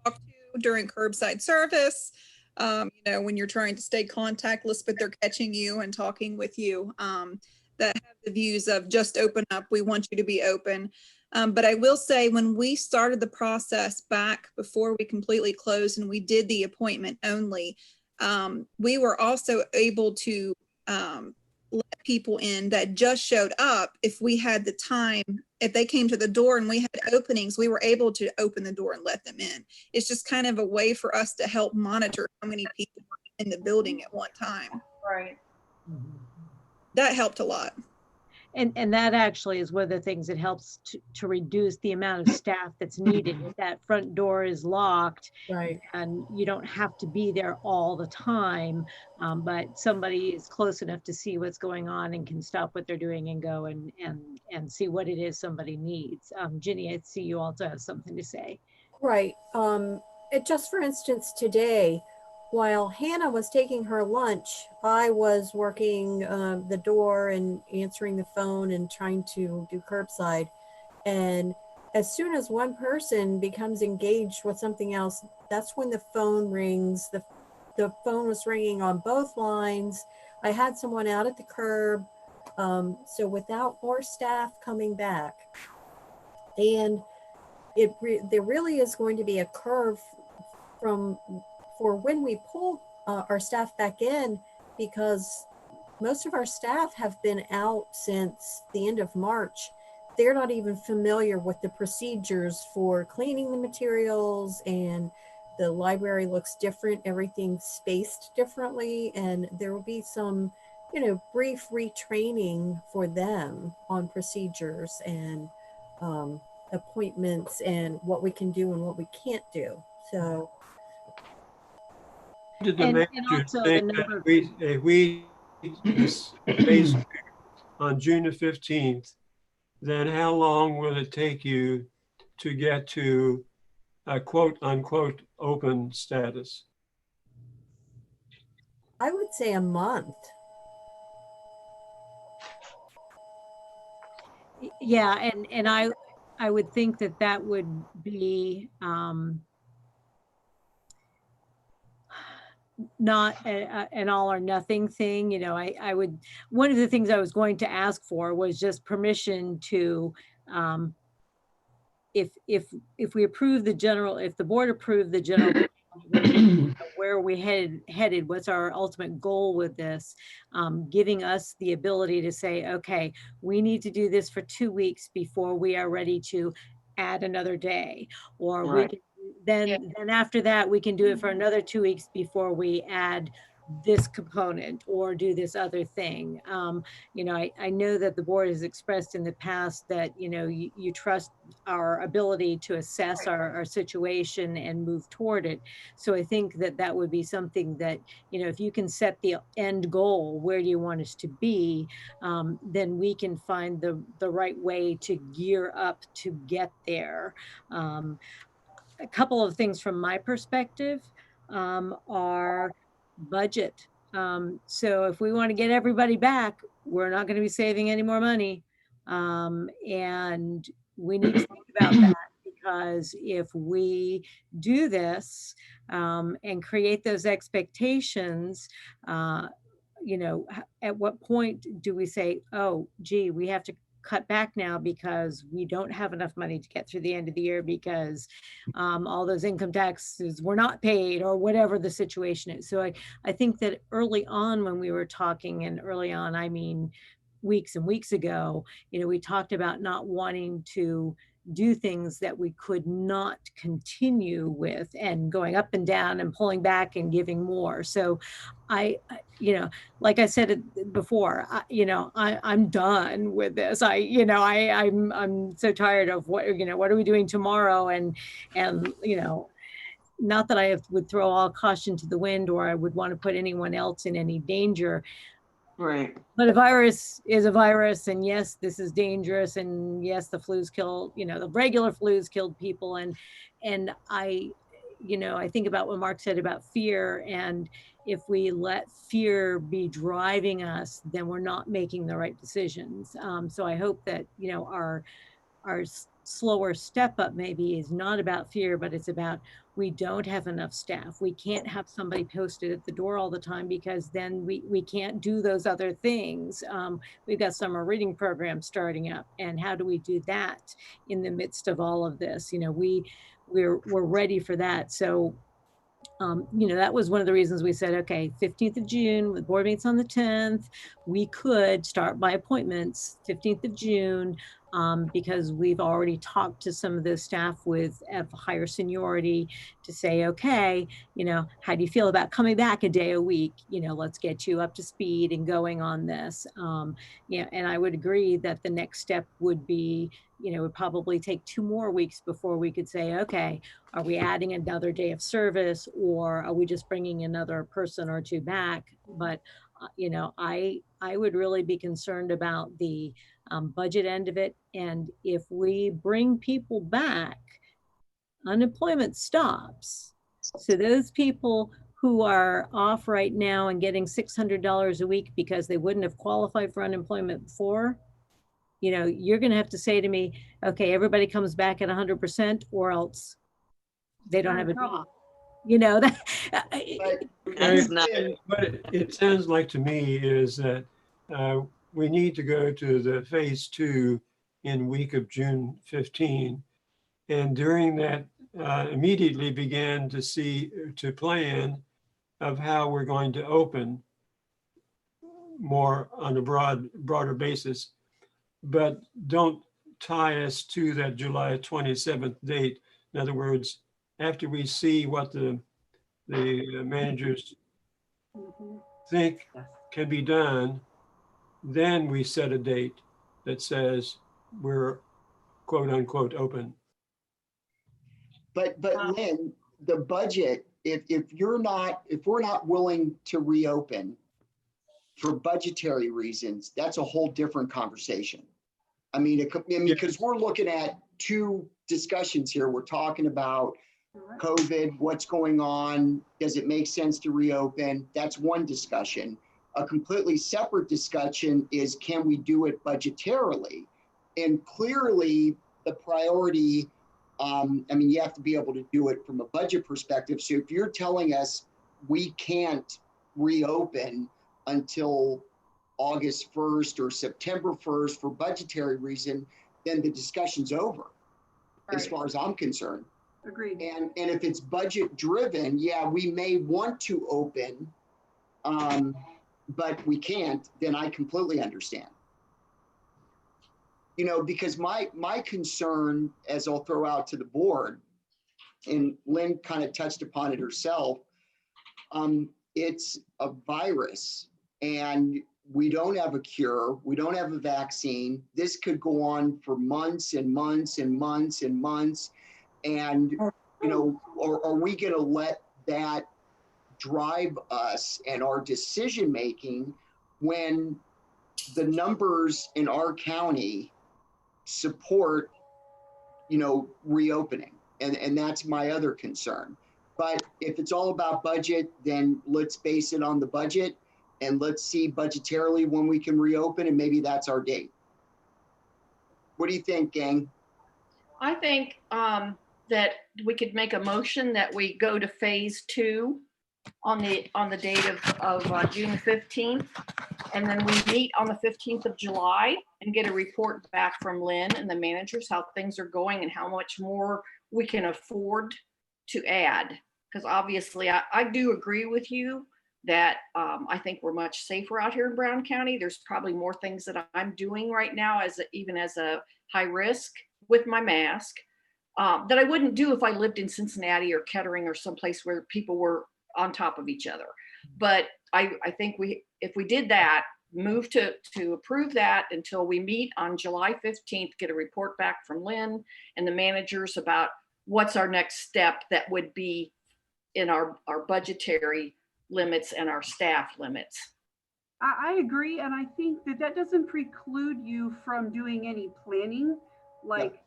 talked to during curbside service. You know, when you're trying to stay contactless, but they're catching you and talking with you, that have the views of just open up. We want you to be open. But I will say, when we started the process back before we completely closed and we did the appointment only, we were also able to let people in that just showed up. If we had the time, if they came to the door and we had openings, we were able to open the door and let them in. It's just kind of a way for us to help monitor how many people were in the building at one time. Right. That helped a lot. And that actually is one of the things that helps to reduce the amount of staff that's needed. If that front door is locked, Right. and you don't have to be there all the time, but somebody is close enough to see what's going on and can stop what they're doing and go and see what it is somebody needs. Ginny, I see you also have something to say. Right. Just for instance, today, while Hannah was taking her lunch, I was working the door and answering the phone and trying to do curbside. And as soon as one person becomes engaged with something else, that's when the phone rings. The phone was ringing on both lines. I had someone out at the curb. So without more staff coming back, and there really is going to be a curve for when we pull our staff back in, because most of our staff have been out since the end of March. They're not even familiar with the procedures for cleaning the materials, and the library looks different. Everything's spaced differently, and there will be some, you know, brief retraining for them on procedures and appointments and what we can do and what we can't do. So Did the And manager also the think number that if we this phase on June the 15th, then how long will it take you to get to a quote unquote open status? I would say a month. Yeah, and I would think that would be not an all or nothing thing. You know, I would, one of the things I was going to ask for was just permission to, if we approve the general, if the board approved the general where we headed, what's our ultimate goal with this, giving us the ability to say, okay, we need to do this for 2 weeks before we are ready to add another day, or we Right. can, then after that we can do it for another 2 weeks before we add this component or do this other thing. I know that the board has expressed in the past that, you trust our ability to assess our situation and move toward it. So I think that that would be something that, if you can set the end goal, where do you want us to be, then we can find the right way to gear up to get there. A couple of things from my perspective are budget. So if we want to get everybody back, we're not going to be saving any more money. And we need to think about that, because if we do this and create those expectations, at what point do we say, oh, gee, we have to cut back now because we don't have enough money to get through the end of the year because all those income taxes were not paid, or whatever the situation is. So I think that early on when we were talking, and early on, I mean, weeks and weeks ago, we talked about not wanting to do things that we could not continue with, and going up and down and pulling back and giving more. So like I said before, I'm done with this. I'm so tired of what are we doing tomorrow? And not that I would throw all caution to the wind, or I would want to put anyone else in any danger. Right. But a virus is a virus, and yes, this is dangerous, and yes, the flu's killed, the regular flu's killed people. And I think about what Mark said about fear, and if we let fear be driving us, then we're not making the right decisions. So I hope that, our slower step up maybe is not about fear, but it's about, we don't have enough staff. We can't have somebody posted at the door all the time, because then we can't do those other things. We've got summer reading programs starting up, and how do we do that in the midst of all of this? We're ready for that. So that was one of the reasons we said, okay, 15th of June, the board meets on the 10th. We could start by appointments 15th of June, because we've already talked to some of the staff with higher seniority to say, okay, how do you feel about coming back a day a week? Let's get you up to speed and going on this. And I would agree that the next step would be, would probably take 2 more weeks before we could say, okay, are we adding another day of service, or are we just bringing another person or 2 back? But, I would really be concerned about the budget end of it. And if we bring people back, unemployment stops. So those people who are off right now and getting $600 a week because they wouldn't have qualified for unemployment before, you're going to have to say to me, okay, everybody comes back at 100%, or else they don't have a job. That's not. But it sounds like to me is that we need to go to the phase 2 in week of June 15. And during that, immediately began to plan of how we're going to open more on a broader basis, but don't tie us to that July 27th date. In other words, after we see what the managers think can be done, then we set a date that says we're quote unquote open. But Lynn, the budget, if we're not willing to reopen for budgetary reasons, that's a whole different conversation. I mean, because we're looking at 2 discussions here. We're talking about COVID, what's going on, does it make sense to reopen? That's one discussion. A completely separate discussion is, can we do it budgetarily? And clearly the priority, you have to be able to do it from a budget perspective. So if you're telling us we can't reopen until August 1st or September 1st for budgetary reason, then the discussion's over, as far as I'm concerned. Agreed. And if it's budget driven, yeah, we may want to open, but we can't, then I completely understand. Because my concern, as I'll throw out to the board, and Lynn kind of touched upon it herself, it's a virus and we don't have a cure. We don't have a vaccine. This could go on for months and months and months and months. And, you know, are we going to let that drive us and our decision making when the numbers in our county support, you know, reopening? And that's my other concern. But if it's all about budget, then let's base it on the budget and let's see budgetarily when we can reopen, and maybe that's our date. What do you think, gang? I think that we could make a motion that we go to phase 2 on the date of June 15th. And then we meet on the 15th of July and get a report back from Lynn and the managers, how things are going and how much more we can afford to add. Because obviously I do agree with you that I think we're much safer out here in Brown County. There's probably more things that I'm doing right now even as a high risk with my mask that I wouldn't do if I lived in Cincinnati or Kettering or someplace where people were on top of each other. But I think if we did that, move to approve that until we meet on July 15th, get a report back from Lynn and the managers about what's our next step that would be in our budgetary limits and our staff limits. I agree, and I think that doesn't preclude you from doing any planning. Like,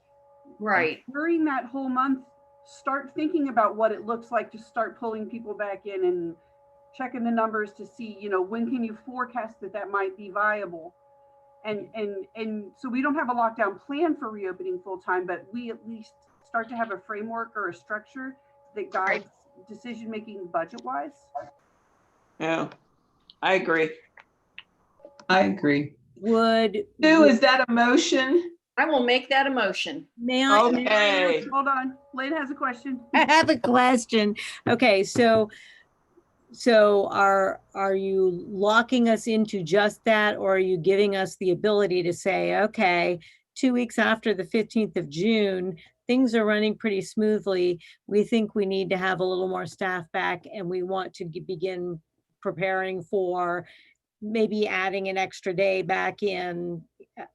right, during that whole month, start thinking about what it looks like to start pulling people back in and checking the numbers to see, you know, when can you forecast that might be viable. And so we don't have a lockdown plan for reopening full time, but we at least start to have a framework or a structure that guides decision making budget wise. Yeah, I agree. I agree. Sue, is that a motion? I will make that a motion. May I? Okay. Hold on, Lynn has a question. I have a question. Okay, so are you locking us into just that, or are you giving us the ability to say, okay, 2 weeks after the 15th of June, things are running pretty smoothly. We think we need to have a little more staff back and we want to begin preparing for maybe adding an extra day back in,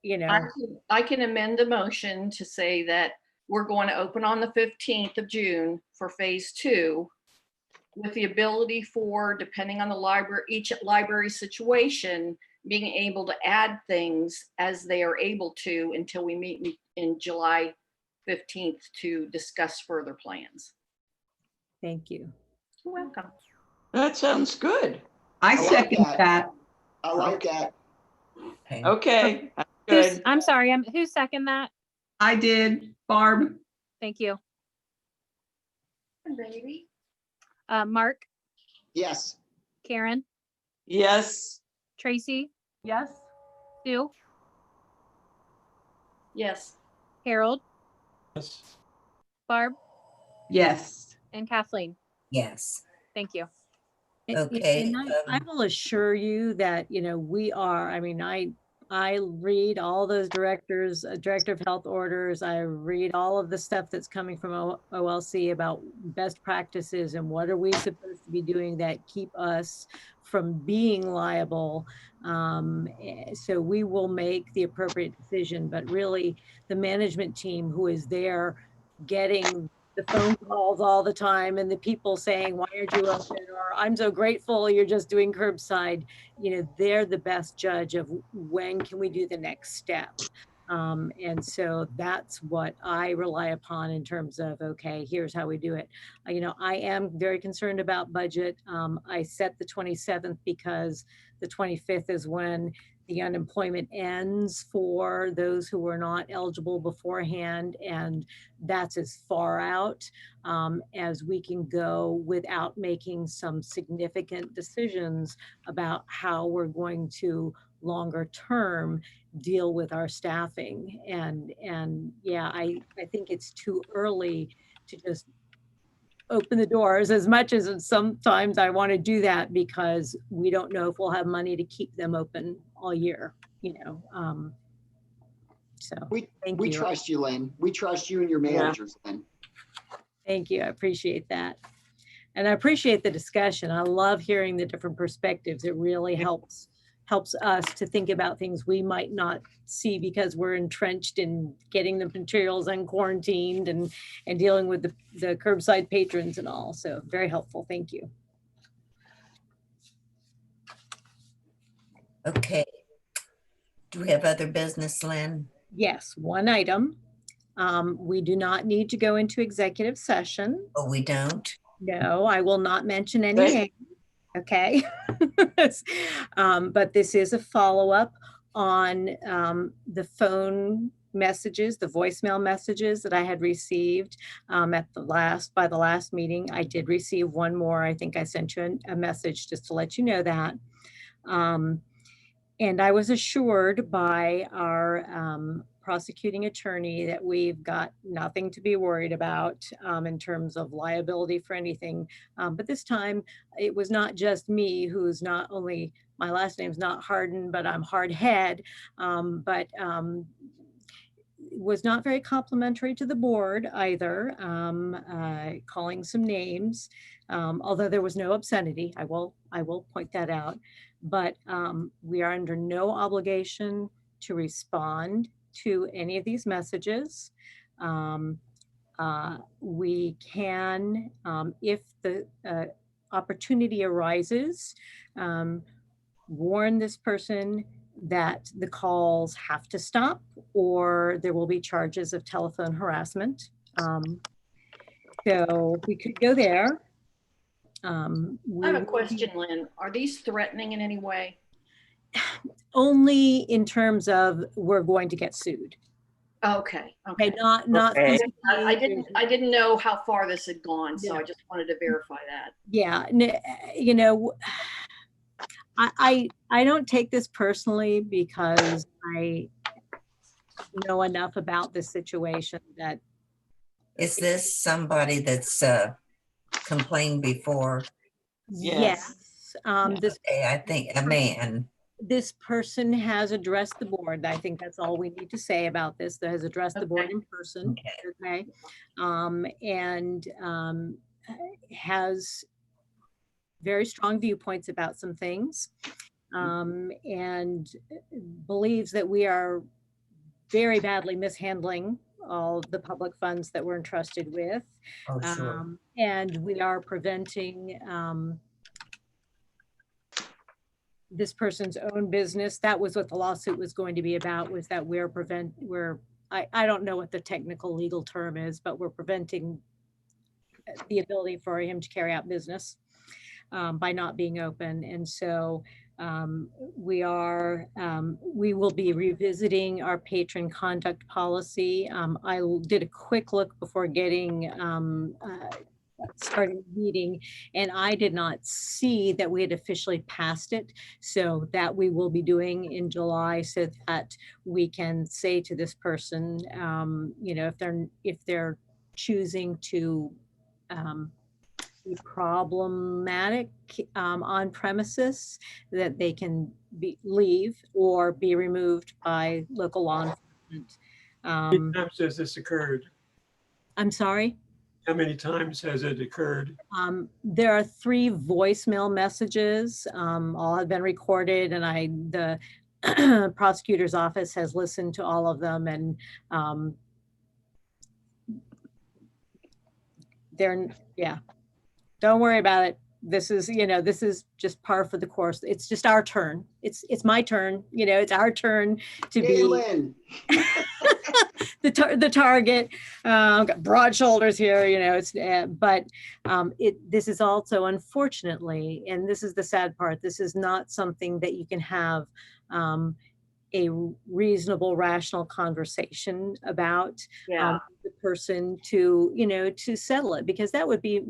you know. I can amend the motion to say that we're going to open on the 15th of June for phase 2 with the ability for, depending on the library, each library situation, being able to add things as they are able to until we meet in July 15th to discuss further plans. Thank you. You're welcome. That sounds good. I second that. I like that. Okay, that's good. I'm sorry, who seconded that? I did. Barb. Thank you. Baby. Mark, Yes. Karen, Yes. Tracy, Yes. Sue, Yes. Harold, Yes. Barb, Yes. and Kathleen. Yes. Thank you. Okay. And I will assure you that, you know, we are, I mean, I read all those director of health orders. I read all of the stuff that's coming from OLC about best practices and what are we supposed to be doing that keep us from being liable. So we will make the appropriate decision, but really the management team who is there getting the phone calls all the time and the people saying, why aren't you open? Or I'm so grateful you're just doing curbside. You know, they're the best judge of when can we do the next step. And so that's what I rely upon in terms of, okay, here's how we do it. You know, I am very concerned about budget. I set the 27th because the 25th is when the unemployment ends for those who were not eligible beforehand. And that's as far out as we can go without making some significant decisions about how we're going to longer term deal with our staffing. And yeah, I think it's too early to just open the doors as much as sometimes I want to do that because we don't know if we'll have money to keep them open all year, you know. So We thank you. trust you, Lynn. We trust you and your managers, Lynn. Thank you. I appreciate that. And I appreciate the discussion. I love hearing the different perspectives. It really helps us to think about things we might not see because we're entrenched in getting the materials unquarantined and dealing with the curbside patrons and all. So very helpful. Thank you. Okay. Do we have other business, Lynn? Yes, one item. We do not need to go into executive session. Oh, we don't? No, I will not mention any names. Okay. But this is a follow-up on the phone messages, the voicemail messages that I had received by the last meeting. I did receive one more. I think I sent you a message just to let you know that. And I was assured by our prosecuting attorney that we've got nothing to be worried about in terms of liability for anything. But this time it was not just me who's not only, my last name's not Harden, but I'm Hardhead, but was not very complimentary to the board either, calling some names, although there was no obscenity. I will point that out. But we are under no obligation to respond to any of these messages. We can, if the opportunity arises, warn this person that the calls have to stop or there will be charges of telephone harassment. So we could go there. I have a question, Lynn. Are these threatening in any way? Only in terms of we're going to get sued. Okay. Okay, not Okay. physically. I didn't know how far this had gone, so I just wanted to verify that. Yeah, you know, I don't take this personally because I know enough about this situation that. Is this somebody that's complained before? Yes. This, okay, I think a man. This person has addressed the board. I think that's all we need to say about this. That has addressed the board in person. Okay. And has very strong viewpoints about some things, and believes that we are very badly mishandling all the public funds that we're entrusted with. Oh, sure. And we are preventing this person's own business. That was what the lawsuit was going to be about, was that I don't know what the technical legal term is, but we're preventing the ability for him to carry out business by not being open. And so we will be revisiting our patron conduct policy. I did a quick look before getting starting the meeting, and I did not see that we had officially passed it. So that we will be doing in July, so that we can say to this person, you know, if they're choosing to be problematic on premises, that they can leave or be removed by local law enforcement. How many times has this occurred? I'm sorry? How many times has it occurred? There are 3 voicemail messages. All have been recorded, and the prosecutor's office has listened to all of them, and don't worry about it. This is just par for the course. It's just our turn. It's my turn. You know, it's our turn to be the target. Got broad shoulders here. You know, this is also, unfortunately, and this is the sad part, this is not something that you can have a reasonable, rational conversation about the person to settle it, because that would be,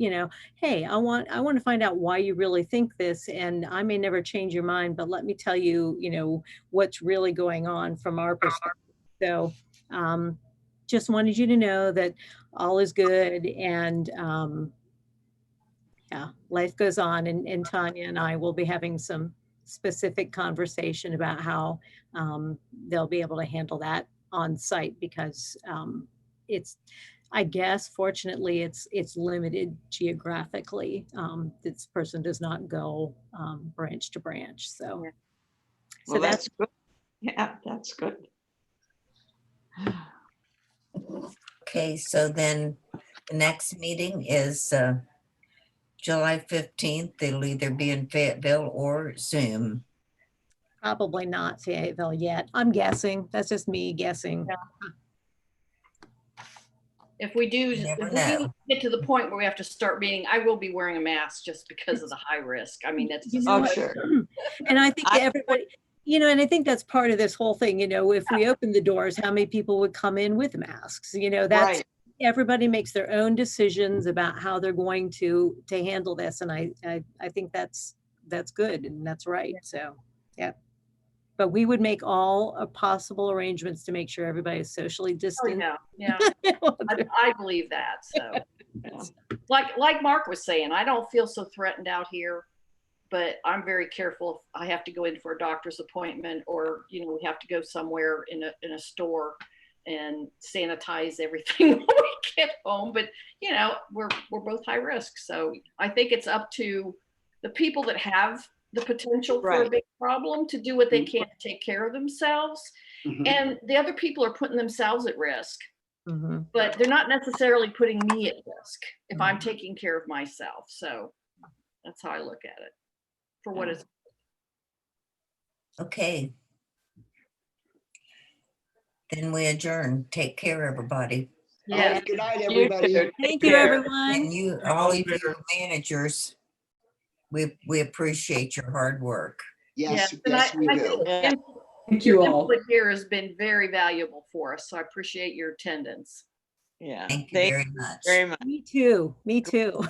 hey, I want to find out why you really think this, and I may never change your mind, but let me tell you, what's really going on from our perspective. So just wanted you to know that all is good, and life goes on, and Tanya and I will be having some specific conversation about how they'll be able to handle that on site, because I guess fortunately it's limited geographically. This person does not go branch to branch. So, Yeah. so Well, that's that's good. Yeah, that's good. Okay, so then the next meeting is July 15th. It'll either be in Fayetteville or Zoom. probably not Fayetteville yet. I'm guessing. That's just me guessing. Yeah. If we do, You never if we do know. get to the point where we have to start meeting, I will be wearing a mask just because of the high risk. I mean, that's You just. know Oh, what? sure. And I think everybody, and I think that's part of this whole thing, if we open the doors, how many people would come in with masks? That's Right. everybody makes their own decisions about how they're going to handle this. And I think that's good and that's right. So, yeah. But we would make all possible arrangements to make sure everybody is socially Oh, distant. yeah, I believe that. So, Yeah. like Mark was saying, I don't feel so threatened out here, but I'm very careful if I have to go in for a doctor's appointment or, we have to go somewhere in a store and sanitize everything when we get home. But, we're both high risk. So I think it's up to the people that have the potential for a Right. big problem to do what they can to take care of themselves. Mhm. And the other people are putting themselves at risk, Mhm. but they're not necessarily putting me at risk if I'm taking care of myself. So that's how I look at it for what it's. Okay. Then we adjourn. Take care, everybody. Yeah. Good night, You everybody. too. Thank Take you, care. everyone. And you, all of you managers, we appreciate your hard work. Yes, And yes, we I do. think Yeah. Thank your you all. input here has been very valuable for us. So I appreciate your attendance. Yeah. Thank you very much. very much. Me too. Me too.